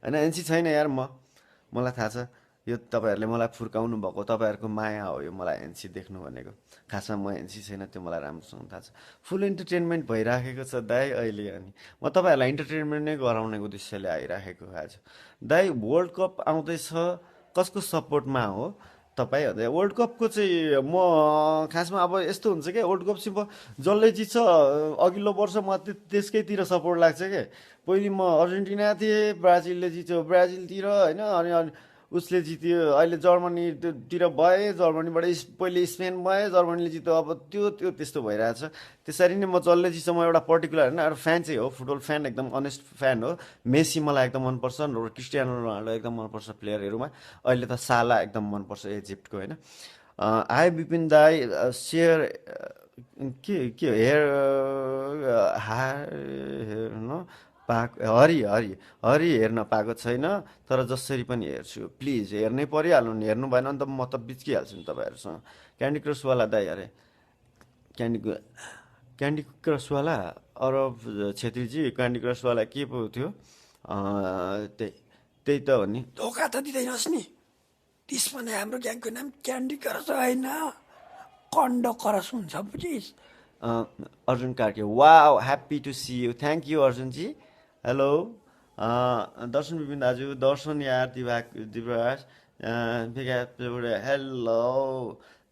होइन एनसी छैन यार मलाई थाहा छ यो तपाईँहरूले मलाई फुर्काउनु भएको तपाईँहरूको माया हो यो मलाई एनसी देख्नु भनेको खासमा म एनसी छैन त्यो मलाई राम्रोसँग थाहा छ फुल इन्टरटेनमेन्ट भइराखेको छ दाइ अहिले अनि म तपाईँहरूलाई इन्टरटेनमेन्ट नै गराउने उद्देश्यले आइराखेको आज दाइ वर्ल्ड कप आउँदैछ कसको सपोर्टमा हो तपाईँ वर्ल्ड कपको चाहिँ म खासमा अब यस्तो हुन्छ क्या वर्ल्ड कप चाहिँ म जसले जित्छ अघिल्लो वर्ष म त्यसकैतिर सपोर्ट लाग्छ क्या पहिले म अर्जेन्टिना थिएँ ब्राजिलले जित्यो ब्राजिलतिर होइन अनि उसले जित्यो अहिले जर्मनीतिर भए जर्मनीबाट पहिले स्पेन भए जर्मनीले जित्यो अब त्यो त्यस्तो भइरहेछ त्यसरी नै म जसले जित्छ म एउटा पर्टिकुलर होइन एउटा फ्यान चाहिँ हो फुटबल फ्यान एकदम अनेस्ट फ्यान हो मेसी मलाई एकदम मनपर्छ क्रिस्टियानो रोनाल्डो एकदम मनपर्छ प्लेयरहरूमा अहिले त साला एकदम मनपर्छ इजिप्टको होइन हाई विपिन दाई सेयर के हेयर हेर्न हरि हेर्न पाएको छैन तर जसरी पनि हेर्छु प्लिज हेर्नै परिहाल्नु नि हेर्नु भएन भने त म त बिच्किहाल्छु नि तपाईँहरूसँग क्यान्डी क्रसवाला दाइ अरे क्यान्डी क्रसवाला अरब छेत्रीजी क्यान्डी क्रसवाला के पो थियो त्यही त हो नि धोका त दिँदैनस् नि त्यसमा हाम्रो ग्याङको नाम क्यान्डी क्रस होइन कन्ड क्रस हुन्छ बुझिस् Arjun Karki wow happy to see you thank you अर्जुनजी हेलो दर्शन विपिन दाजु दर्शन यार दिवराज हेलो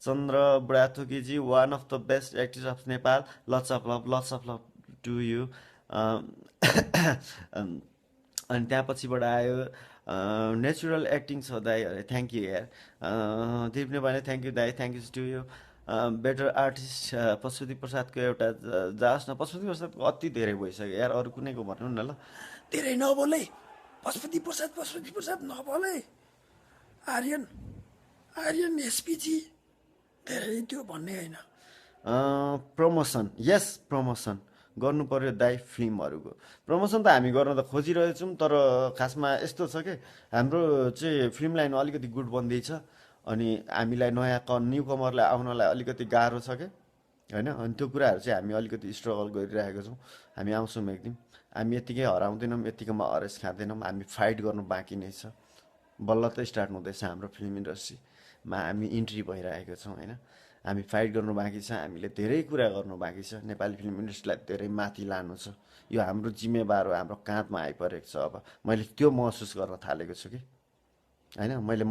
चन्द्र बुढाथोकीजी one of the best actress of Nepal lots of love to you अनि त्यहाँ पछिबाट आयो नेचुरल एक्टिङ छ दाई अरे थ्याङ्क यू यार दिप नेपाली थ्याङ्क यू दाई thank you too you better artist Pashupati प्रसादको एउटा जाओस् न पशुपति प्रसादको अति धेरै भइसक्यो यार अरू कुनैको भनौँ न ल धेरै नबोले पशुपति प्रसाद नबोले आर्यन आर्यन एसपिजी धेरै त्यो भन्ने होइन प्रमोसन यस प्रमोसन गर्नु पर्यो दाई फिल्महरूको प्रमोसन त हामी गर्न त खोजिरहेछौँ तर खासमा यस्तो छ कि हाम्रो चाहिँ फिल्म लाइन अलिकति गुड बन्दैछ अनि हामीलाई नयाँ न्यु कमरलाई आउनलाई अलिकति गाह्रो छ कि होइन अनि त्यो कुराहरू चाहिँ हामी अलिकति स्ट्रगल गरिरहेको छौँ हामी आउँछौँ एक दिन हामी यत्तिकै हराउँदैनौँ यत्तिकैमा हरेस खाँदैनौँ हामी फाइट गर्नु बाँकी नै छ बल्ल त स्टार्ट हुँदैछ हाम्रो फिल्म इन्डस्ट्रीमा हामी इन्ट्री भइरहेको छौँ होइन हामी फाइट गर्नु बाँकी छ हामीले धेरै कुरा गर्नु बाँकी छ नेपाली फिल्म इन्डस्ट्रीलाई धेरै माथि लानु छ यो हाम्रो जिम्मेवार हो हाम्रो काँधमा आइपरेको छ अब मैले त्यो महसुस गर्न थालेको छु कि होइन मैले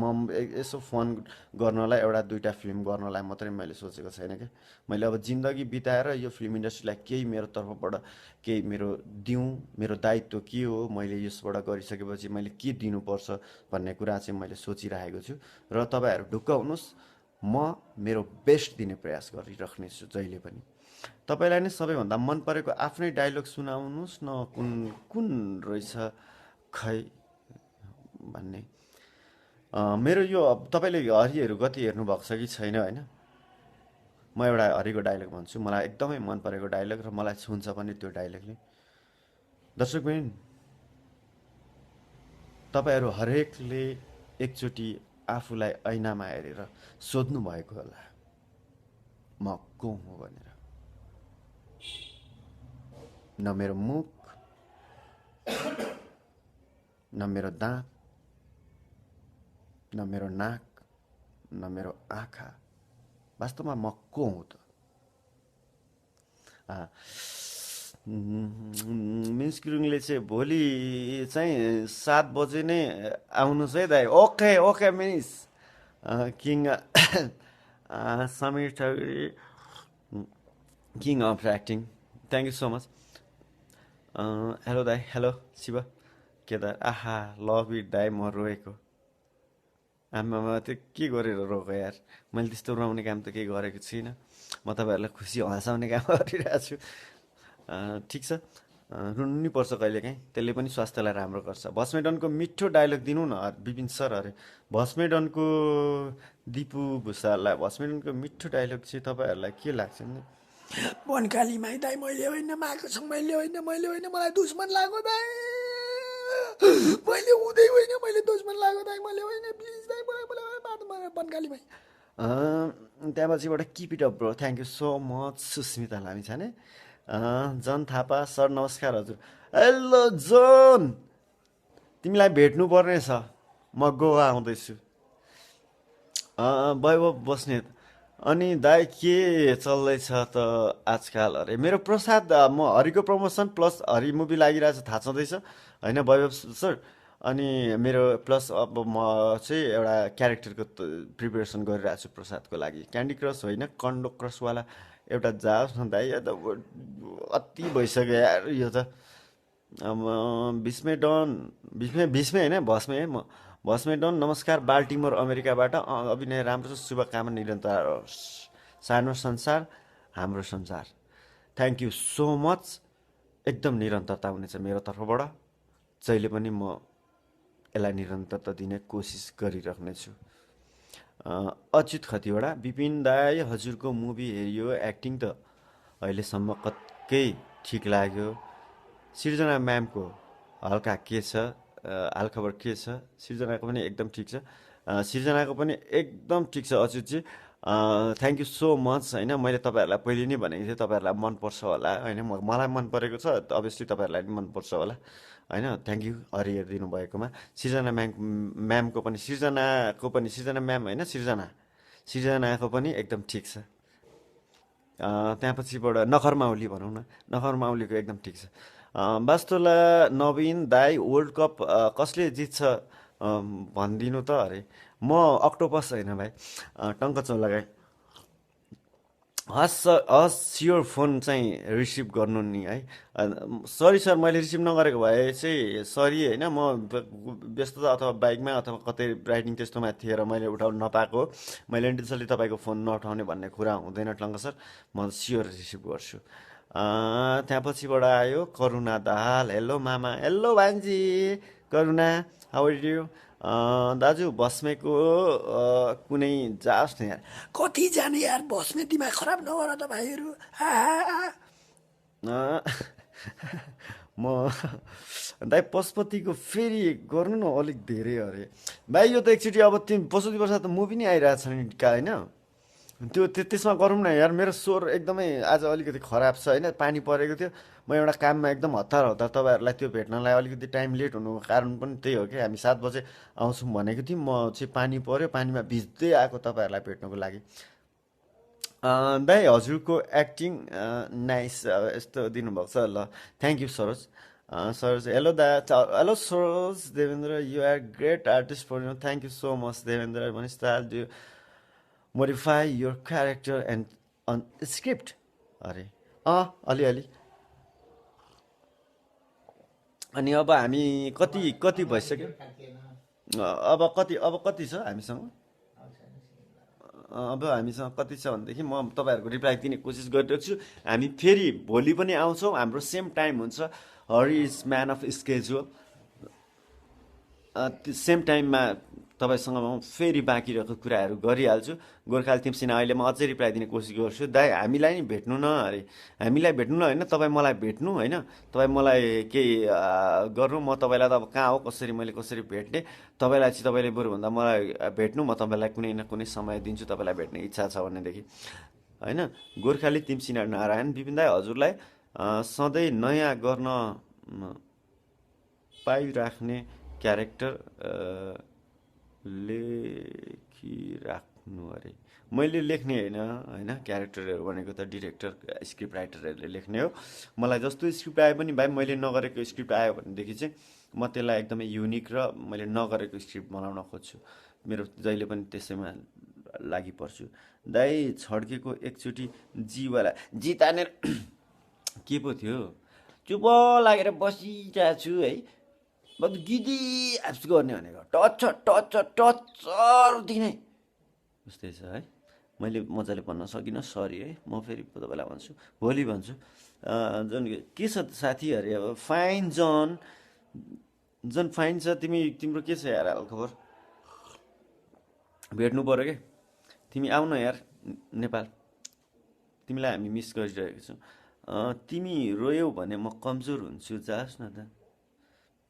यसो फोन गर्नलाई एउटा दुइटा फिल्म गर्नलाई मात्रै मैले सोचेको छैन कि मैले अब जिन्दगी बिताएर यो फिल्म इन्डस्ट्रीलाई केही मेरो तर्फबाट केही मेरो दिउँ मेरो दायित्व के हो मैले यसबाट गरिसकेपछि मैले के दिनुपर्छ भन्ने कुरा चाहिँ मैले सोचिरहेको छु र तपाईँहरू ढुक्क हुनुहोस् म मेरो बेस्ट दिने प्रयास गरिराख्नेछु जहिले पनि तपाईँलाई नै सबैभन्दा मन परेको आफ्नै डायलग सुनाउनुहोस् न कुन कुन रहेछ खै भन्ने मेरो यो तपाईँले हरिहरू कति हेर्नुभएको छ कि छैन होइन म एउटा हरिको डायलग भन्छु मलाई एकदमै मन परेको डायलग र मलाई छुन्छ पनि त्यो डायलगले दर्शकबिन तपाईँहरू हरेकले एकचोटि आफूलाई ऐनामा हेरेर सोध्नु भएको होला म को हुँ भनेर न मेरो मुख न मेरो दाँत न मेरो नाक न मेरो आँखा वास्तवमा म को हुँ त मिन्स गुरुङले चाहिँ भोलि चाहिँ 7 बजे नै आउनुहोस् है दाइ okay okay miss king Samir ठगरी king of acting thank you so much hello दाइ हेलो शिव केदार आहा लभ इट दाइ म रोएको आमामा त्यो के गरेर रोको यार मैले त्यस्तो रुवाउने काम त केही गरेको छुइनँ म तपाईँहरूलाई खुसी हँसाउने काम गरिरहेको छु ठिक छ रुनु नि पर्छ कहिलेकाहीँ त्यसले पनि स्वास्थ्यलाई राम्रो गर्छ भस्मेडनको मिठो डायलग दिनु न विपिन सर अरे भस्मेडनको दिपु भुषाललाई भस्मेडनको मिठो डायलग चाहिँ तपाईँहरूलाई के लाग्छ नि बनकाली माई दाई मैले होइन माएको छु मैले होइन मलाई दुश्मन लाग्यो दाई मैले हुँदै होइन मैले दुश्मन लाग्यो दाई मैले होइन प्लिज दाई मलाई बनकाली माई त्यहाँ पछिबाट keep it up bro thank you so much Susmita Lamichhane Jan Thapa sir नमस्कार हजुर हेलो जोन तिमीलाई भेट्नु पर्ने छ म गोवा आउँदैछु वैभव बस्नेत अनि दाइ के चल्दैछ त आजकाल अरे मेरो प्रसाद म haricot promotion plus Hari movie लागिरहेछ थाहा छँदैछ होइन वैभव सर अनि मेरो प्लस अब म चाहिँ एउटा क्यारेक्टरको प्रिपेरेसन गरिरहेको छु प्रसादको लागि क्यान्डी क्रस होइन कन्डो क्रसवाला एउटा जाओस् न दाइ त अति भइसक्यो यार यो त भीष्मे डन भीष्मे होइन भस्मे है म भस्मे डन नमस्कार बाल्टिमोर अमेरिकाबाट अभिनय राम्रो छ शुभकामना निरन्तर सानो संसार हाम्रो संसार थ्याङ्क यू सो मच एकदम निरन्तरता हुनेछ मेरो तर्फबाट जहिले पनि म यसलाई निरन्तरता दिने कोसिस गरिराख्नेछु अच्युत खतिवडा विपिन दाई हजुरको मुभी हेरियो एक्टिङ त अहिलेसम्म कत्तिकै ठिक लाग्यो सृजना म्यामको हल्का के छ हालखबर के छ सृजनाको पनि एकदम ठिक छ सृजनाको पनि एकदम ठिक छ अच्युतजी थ्याङ्क यू सो मच होइन मैले तपाईँहरूलाई पहिले नै भनेको थिएँ तपाईँहरूलाई मनपर्छ होला होइन मलाई मन परेको छ अभियसली तपाईँहरूलाई पनि मनपर्छ होला होइन थ्याङ्क यू हरि हेरिदिनु भएकोमा सृजना म्यामको पनि सृजना म्याम होइन सृजनाको पनि एकदम ठिक छ त्यहाँ पछिबाट नखर माउली भनौँ न, नखर माउलीको एकदम ठिक छ। वास्तुला नवीन दाई वर्ल्ड कप कसले जित्छ भनिदिनु त अरे। म अक्टोपस होइन भाइ, टङ्क चौलागाई। हस् हस् स्योर, फोन चाहिँ रिसिभ गर्नु नि है। सरी सर, मैले रिसिभ नगरेको भए चाहिँ सरी होइन, म व्यस्तता अथवा बाइकमा अथवा कतै राइडिङ त्यस्तोमा थिएँ र मैले उठाउनु नपाएको। मैले इन्टेन्सनली तपाईँको फोन नउठाउने भन्ने कुरा हुँदैन टङ्क सर, म स्योर रिसिभ गर्छु। त्यहाँ पछिबाट आयो करुणा दाहाल। हेलो मामा, हेलो भान्जी करुणा, हाउ आर यु? दाजु भस्मेको कुनै जाओस् न यार। कति जाने यार बसमा, दिमाग खराब नगर त भाइहरू। आ अँ, म दाइ पशुपतिको फेरि गर्नु न अलिक धेरै अरे भाइ। यो त एकचोटि अब पशुपति प्रसाद त मुभी नै आइरहेको छ नि का होइन, त्यसमा गरौँ न यार। मेरो स्वर एकदमै आज अलिकति खराब छ होइन, पानी परेको थियो। म एउटा काममा एकदम हतार हतार, तपाईँहरूलाई त्यो भेट्नलाई अलिकति टाइम लेट हुनुको कारण पनि त्यही हो कि। हामी 7 बजे आउँछौँ भनेको थियौँ, म चाहिँ पानी पऱ्यो, पानीमा भिज्दै आएको तपाईँहरूलाई भेट्नको लागि। दाइ हजुरको एक्टिङ नाइस यस्तो दिनुभएको छ ल, thank you Saroj. Saroj hello दा, hello Saroj Devendra, you are great artist for you, thank you so much Devendra. Manish दाल, do modify your character and on script अरे। अलिअलि। अनि अब हामी कति कति भइसक्यो? अब कति छ हामीसँग? अब हामीसँग कति छ भनेदेखि म तपाईँहरूको रिप्लाई दिने कोसिस गरिरहेको छु। हामी फेरि भोलि पनि आउँछौँ, हाम्रो सेम टाइम हुन्छ। Hari is man of schedule. त्यो सेम टाइममा तपाईँसँग म फेरि बाँकी रहेको कुराहरू गरिहाल्छु। गोर्खाली तिमसिना अहिले म अझै रिप्लाई दिने कोसिस गर्छु। दाइ हामीलाई नि भेट्नु न अरे। हामीलाई भेट्नु न होइन, तपाईँ मलाई भेट्नु होइन। तपाईँ मलाई केही गर्नु, म तपाईँलाई त अब कहाँ हो कसरी मैले कसरी भेट्ने, तपाईँलाई चाहिँ तपाईँले बरुभन्दा मलाई भेट्नु, म तपाईँलाई कुनै न कुनै समय दिन्छु तपाईँलाई भेट्ने इच्छा छ भनेदेखि होइन। गोर्खाली तिमसिना नारायण, विपिन दाइ हजुरलाई सधैँ नयाँ गर्न पाइराख्ने क्यारेक्टर लेखिराख्नु अरे। मैले लेख्ने होइन होइन, क्यारेक्टरहरू भनेको त डिरेक्टर स्क्रिप्ट राइटरहरूले लेख्ने हो। मलाई जस्तो स्क्रिप्ट आयो पनि भाइ, मैले नगरेको स्क्रिप्ट आयो भनेदेखि चाहिँ म त्यसलाई एकदमै युनिक र मैले नगरेको स्क्रिप्ट बनाउन खोज्छु। मेरो जहिले पनि त्यसैमा लागि पर्छु। दाइ छड्केको एकचोटि जीवाला जितानेर के पो थियो, चुप लागेर बसिरहेको छु है। बरु गिदी एप्स गर्ने भनेको टच टचर दिने उस्तै छ है। मैले मजाले भन्न सकिनँ, सरी है। म फेरि तपाईँलाई भन्छु, भोलि भन्छु। जुन के छ साथी अरे, अब फाइन जन, जन फाइन छ। तिम्रो के छ यार हालखबर? भेट्नु पऱ्यो क्या, तिमी आऊ न यार नेपाल, तिमीलाई हामी मिस गरिरहेको छौँ। तिमी रोयौ भने म कमजोर हुन्छु, जास् न त।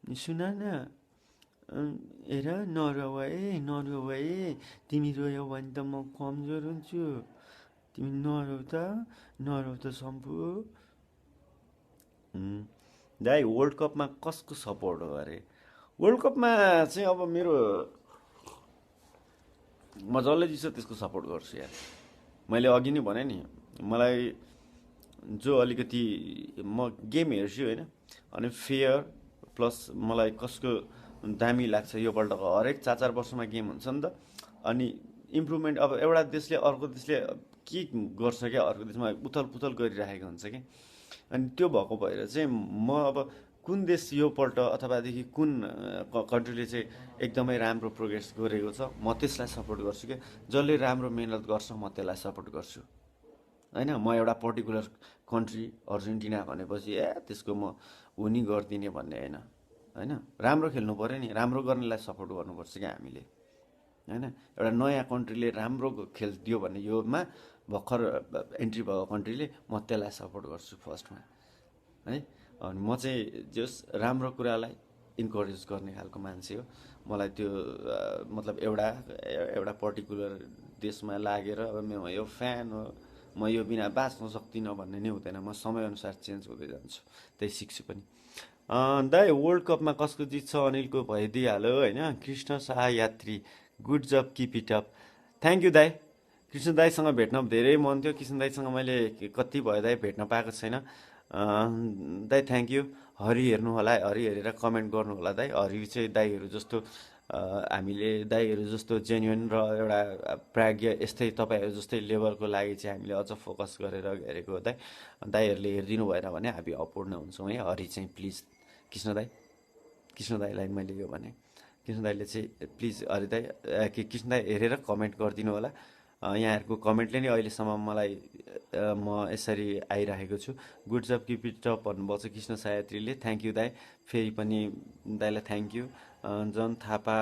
सुन न, हेर नरोऊ है, तिमी रोयौ भने त म कमजोर हुन्छु। तिमी नरोऊ त सम्पू। दाइ वर्ल्ड कपमा कसको सपोर्ट हो अरे? वर्ल्ड कपमा चाहिँ अब मेरो म जसले जित्छ त्यसको सपोर्ट गर्छु यार। मैले अघि नै भने नि, मलाई जो अलिकति म गेम हेर्छु होइन, अनि फेयर प्लस मलाई कसको दामी लाग्छ योपल्टको। हरेक 4-4 वर्षमा गेम हुन्छ नि त, अनि इम्प्रुभमेन्ट अब एउटा देशले अर्को देशले के गर्छ क्या, अर्को देशमा उथल पुथल गरिराखेको हुन्छ कि। अनि त्यो भएको भएर चाहिँ म अब कुन देश योपल्ट अथवादेखि कुन कन्ट्रीले चाहिँ एकदमै राम्रो प्रोग्रेस गरेको छ, म त्यसलाई सपोर्ट गर्छु क्या। जसले राम्रो मेहनत गर्छ म त्यसलाई सपोर्ट गर्छु होइन। म एउटा पर्टिकुलर कन्ट्री अर्जेन्टिना भनेपछि त्यसको म हुने गरिदिने भन्ने होइन होइन। राम्रो खेल्नु पऱ्यो नि, राम्रो गर्नेलाई सपोर्ट गर्नुपर्छ क्या हामीले होइन। एउटा नयाँ कन्ट्रीले राम्रो खेलिदियो भने योमा भर्खर एन्ट्री भएको कन्ट्रीले, म त्यसलाई सपोर्ट गर्छु फर्स्टमा है। अनि म चाहिँ जस राम्रो कुरालाई इन्करेज गर्ने खालको मान्छे हो। मलाई त्यो मतलब एउटा पर्टिकुलर देशमा लागेर अब म यो फ्यान हो, म यो बिना बाँच्न सक्दिनँ भन्ने नै हुँदैन। म समयअनुसार चेन्ज हुँदै जान्छु, त्यही सिक्छु पनि। दाइ वर्ल्ड कपमा कसको जित्छ अनिलको भइदिइहाल्यो होइन। Krishna Shah Yatri, good job, keep it up. Thank you दाइ। कृष्ण दाईसँग भेट्न धेरै मन थियो। कृष्ण दाईसँग मैले कति भयो दाई भेट्न पाएको छैन। दाई थ्याङ्क यू। हरि हेर्नु होला, हरि हेरेर कमेन्ट गर्नु होला दाई। हरि चाहिँ दाईहरू जस्तो हामीले दाईहरू जस्तो जेन्युन र एउटा प्राज्ञ यस्तै तपाईँहरू जस्तै लेभलको लागि चाहिँ हामीले अझ फोकस गरेर हेरेको हो दाई। दाईहरूले हेरिदिनु भएन भने हामी अपूर्ण हुन्छौँ है। हरि चाहिँ प्लिज कृष्ण दाईलाई मैले यो भने कृष्ण दाईले चाहिँ प्लिज हरि दाई कृष्ण दाई हेरेर कमेन्ट गरिदिनु होला। यहाँहरूको कमेन्टले नै अहिलेसम्म मलाई म यसरी आइरहेको छु। Good job keep it up भन्नुभएको छ कृष्ण सायत्रीले। थ्याङ्क यू दाई। फेरि पनि दाईलाई थ्याङ्क यू। जन थापा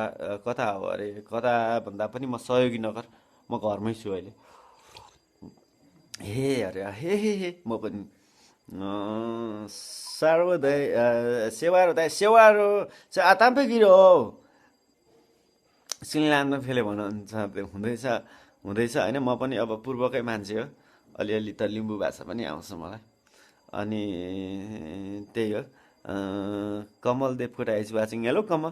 कता हो अरे, कता भन्दा पनि म सहयोगी नगर, म घरमै छु अहिले। हे अरे हे म पनि सारो दाई सेवारो दाई सेवारो चाहिँ आतापै गिरो हो सिनलानमा फेले भन्नुहुन्छ। हुँदैछ होइन। म पनि अब पूर्वकै मान्छे हो, अलिअलि त लिम्बू भाषा पनि आउँछ मलाई। अनि त्यही हो। कमल देवकोटा इज वाचिङ। हेलो कमल।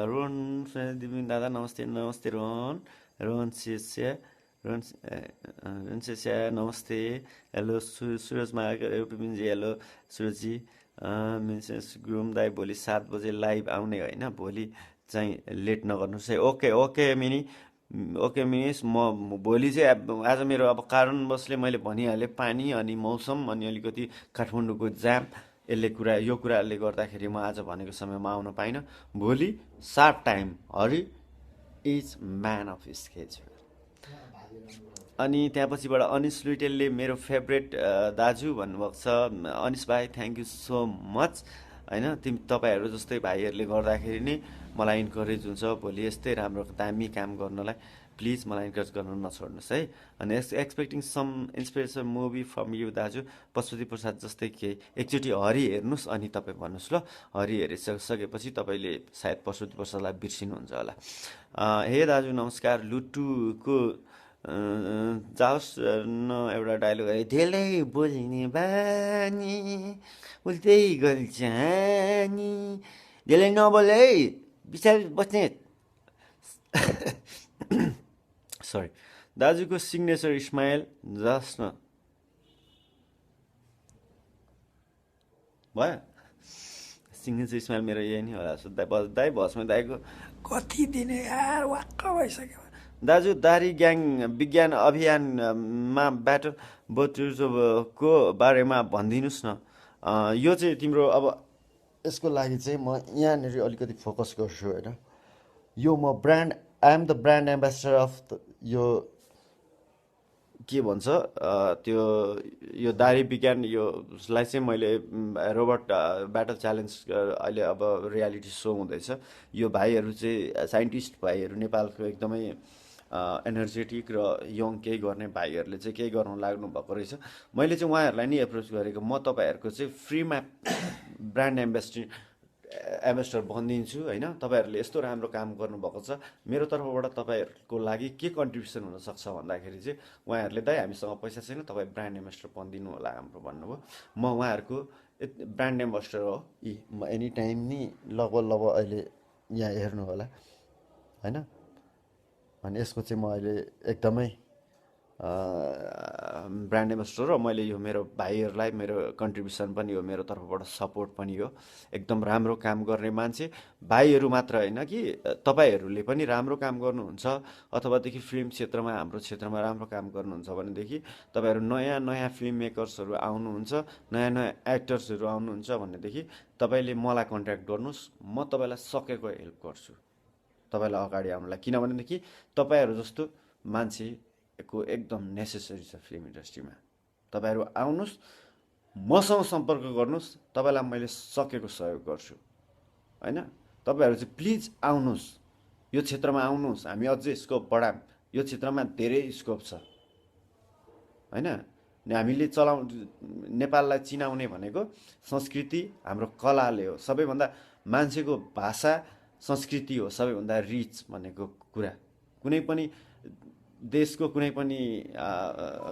रोहन दिदी दादा नमस्ते। नमस्ते रोहन। रोहन शिष्य रोहन शिष्य नमस्ते। हेलो सुरज मार्ग विपिनजी। हेलो सुरजजी। मिसेस गुरुङ दाई भोलि 7 बजे लाइभ आउने होइन, भोलि चाहिँ लेट नगर्नुहोस् है। Okay mini. ओके मिनिस। म भोलि चाहिँ आज मेरो अब कारणवशले मैले भनिहालेँ, पानी अनि मौसम अनि अलिकति काठमाडौँको जाम, यो कुराले गर्दाखेरि म आज भनेको समयमा आउन पाइनँ। भोलि sharp time. Hari is man of sketch. अनि त्यहाँपछिबाट अनिस लुइटेलले मेरो फेभरेट दाजु भन्नुभएको छ। अनिस भाइ थ्याङ्क यू सो मच होइन। तपाईँहरू जस्तै भाइहरूले गर्दाखेरि नै मलाई इन्करेज हुन्छ भोलि यस्तै राम्रो दामी काम गर्नलाई। प्लिज मलाई इन्करेज गर्न नछोड्नुहोस् है। अनि expecting some inspiration movie from you दाजु। पशुपति प्रसाद जस्तै केही एकचोटि हरि हेर्नुहोस् अनि तपाईँ भन्नुहोस् ल। हरि हेरिसकेपछि तपाईँले सायद पशुपति प्रसादलाई बिर्सिनुहुन्छ होला। हे दाजु नमस्कार। लुटुको जाओस् न एउटा डायलग है। धेरै बोल्ने बानी उल्टै गल्छ नि, धेरै नबोले है बिचार बस्ने। सरी। दाजुको सिग्नेचर स्माइल जस्ट न भयो। सिग्नेचर स्माइल मेरो यही नै होला। दाई भस्मे दाईको कति दिने यार, वाक्क भइसक्यो। दाजु दारी ग्याङ विज्ञान अभियानमा ब्याटल बोटुजको बारेमा भनिदिनुहोस् न। यो चाहिँ तिम्रो अब यसको लागि चाहिँ म यहाँनिर अलिकति फोकस गर्छु होइन। यो म I am the brand ambassador of यो के भन्छ त्यो यो दारी विज्ञान योलाई चाहिँ मैले रोबोट ब्याटल च्यालेन्ज अहिले अब रियालिटी सो हुँदैछ। यो भाइहरू चाहिँ साइन्टिस्ट भाइहरू नेपालको एकदमै एनर्जेटिक र यङ केही गर्ने भाइहरूले चाहिँ केही गर्नु लाग्नु भएको रहेछ। मैले चाहिँ उहाँहरूलाई नि एप्रोच गरेको, म तपाईँहरूको चाहिँ फ्रीमा ब्रान्ड एम्बेसडर भनिदिन्छु होइन। तपाईँहरूले यस्तो राम्रो काम गर्नुभएको छ, मेरो तर्फबाट तपाईँहरूको लागि के कन्ट्रिब्युसन हुनसक्छ भन्दाखेरि चाहिँ उहाँहरूले दाइ हामीसँग पैसा छैन, तपाईँ ब्रान्ड एम्बेसडर भनिदिनु होला हाम्रो भन्नुभयो। म उहाँहरूको ब्रान्ड एम्बेसडर हो। म एनी टाइम नि लगभग अहिले यहाँ हेर्नु होला होइन। अनि यसको चाहिँ म अहिले एकदमै ब्रान्ड एम्बेसडर हो। मैले यो मेरो भाइहरूलाई मेरो कन्ट्रिब्युसन पनि हो, मेरो तर्फबाट सपोर्ट पनि हो। एकदम राम्रो काम गर्ने मान्छे भाइहरू मात्र होइन कि तपाईँहरूले पनि राम्रो काम गर्नुहुन्छ अथवादेखि फिल्म क्षेत्रमा हाम्रो क्षेत्रमा राम्रो काम गर्नुहुन्छ भनेदेखि तपाईँहरू नयाँ नयाँ फिल्म मेकर्सहरू आउनुहुन्छ, नयाँ नयाँ एक्टर्सहरू आउनुहुन्छ भनेदेखि तपाईँले मलाई कन्ट्याक्ट गर्नुहोस्, म तपाईँलाई सकेको हेल्प गर्छु तपाईँलाई अगाडि आउनुलाई। किनभनेदेखि तपाईँहरू जस्तो मान्छेको एकदम नेसेसरी छ फिल्म इन्डस्ट्रीमा। तपाईँहरू आउनुहोस्, मसँग सम्पर्क गर्नुहोस्, तपाईँलाई मैले सकेको सहयोग गर्छु होइन। तपाईँहरू चाहिँ प्लिज आउनुहोस्, यो क्षेत्रमा आउनुहोस्, हामी अझै स्कोप बढाऊँ। यो क्षेत्रमा धेरै स्कोप छ होइन। हामीले नेपाललाई चिनाउने भनेको संस्कृति हाम्रो कलाले हो। सबैभन्दा मान्छेको भाषा संस्कृति हो सबैभन्दा रिच भनेको कुरा। कुनै पनि देशको कुनै पनि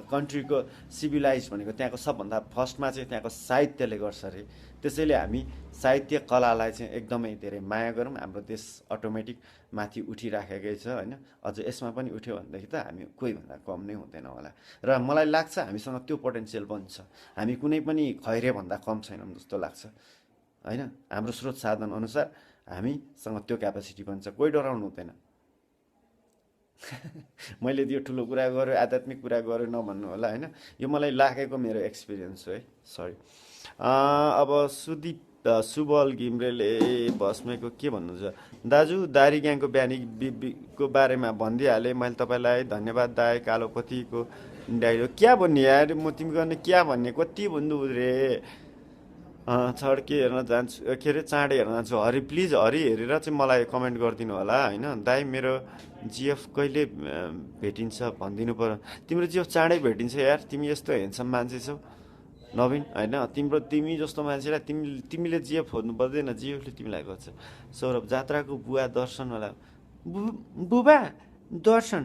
कन्ट्रीको सिभिलाइज भनेको त्यहाँको सबभन्दा फर्स्टमा चाहिँ त्यहाँको साहित्यले गर्छ अरे। त्यसैले हामी साहित्य कलालाई चाहिँ एकदमै धेरै माया गरौँ। हाम्रो देश अटोमेटिक माथि उठिराखेकै छ होइन। अझ यसमा पनि उठ्यो भनेदेखि त हामी कोही भन्दा कम नै हुँदैन होला। र मलाई लाग्छ हामीसँग त्यो पोटेन्सियल पनि छ। हामी कुनै पनि खैरे भन्दा कम छैनौँ जस्तो लाग्छ होइन। हाम्रो स्रोत साधन अनुसार हामीसँग त्यो क्यापेसिटी पनि छ, कोही डराउनु हुँदैन। मैले यो ठुलो कुरा गरेँ, आध्यात्मिक कुरा गरेँ नभन्नु होला होइन। यो मलाई लागेको मेरो एक्सपिरियन्स हो है, सरी। अब सुबल घिम्रेले भस्मेको के भन्नुहुन्छ? दाजु दारी ग्याङको को बारेमा भनिदिइहालेँ मैले तपाईँलाई, धन्यवाद दाई। कालोपोथीको डाइलग क्या भन्ने यार, म तिमी गर्ने क्या भन्ने, कति भन्नु रे। छड्के हेर्न जान्छु, के अरे चाँडै हेर्न जान्छु। हरि प्लिज, हरि हेरेर चाहिँ मलाई कमेन्ट गरिदिनु होला होइन। दाइ मेरो जिएफ कहिले भेटिन्छ भनिदिनु पर्यो। तिम्रो जिएफ चाँडै भेटिन्छ यार, तिमी यस्तो हेन्सम मान्छे छौ नवीन होइन। तिमी जस्तो मान्छेलाई तिमीले जिएफ खोज्नु पर्दैन, जिएफले तिमीलाई गर्छ। सौरभ जात्राको बुवा दर्शन होला। बुबा दर्शन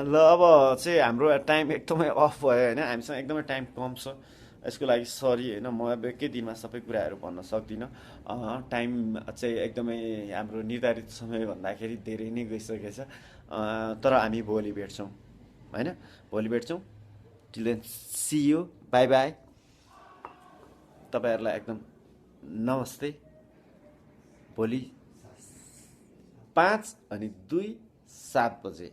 ल अब चाहिँ हाम्रो टाइम एकदमै अफ भयो होइन। हामीसँग एकदमै टाइम कम छ, यसको लागि सरी होइन। म अब एकै दिनमा सबै कुराहरू भन्न सक्दिनँ। टाइम चाहिँ एकदमै हाम्रो निर्धारित समय भन्दाखेरि धेरै नै गइसकेछ। तर हामी भोलि भेट्छौँ होइन, भोलि भेट्छौँ। Till then see you, bye bye. तपाईँहरूलाई एकदम नमस्ते। भोलि 5 अनि 2 7 बजे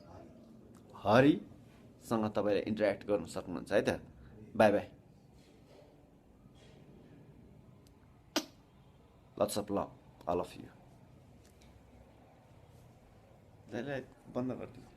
हरिसँग तपाईँले इन्टरेक्ट गर्नु सक्नुहुन्छ है त। By by. Lots of love, all of you. बन्द गरिदिनु।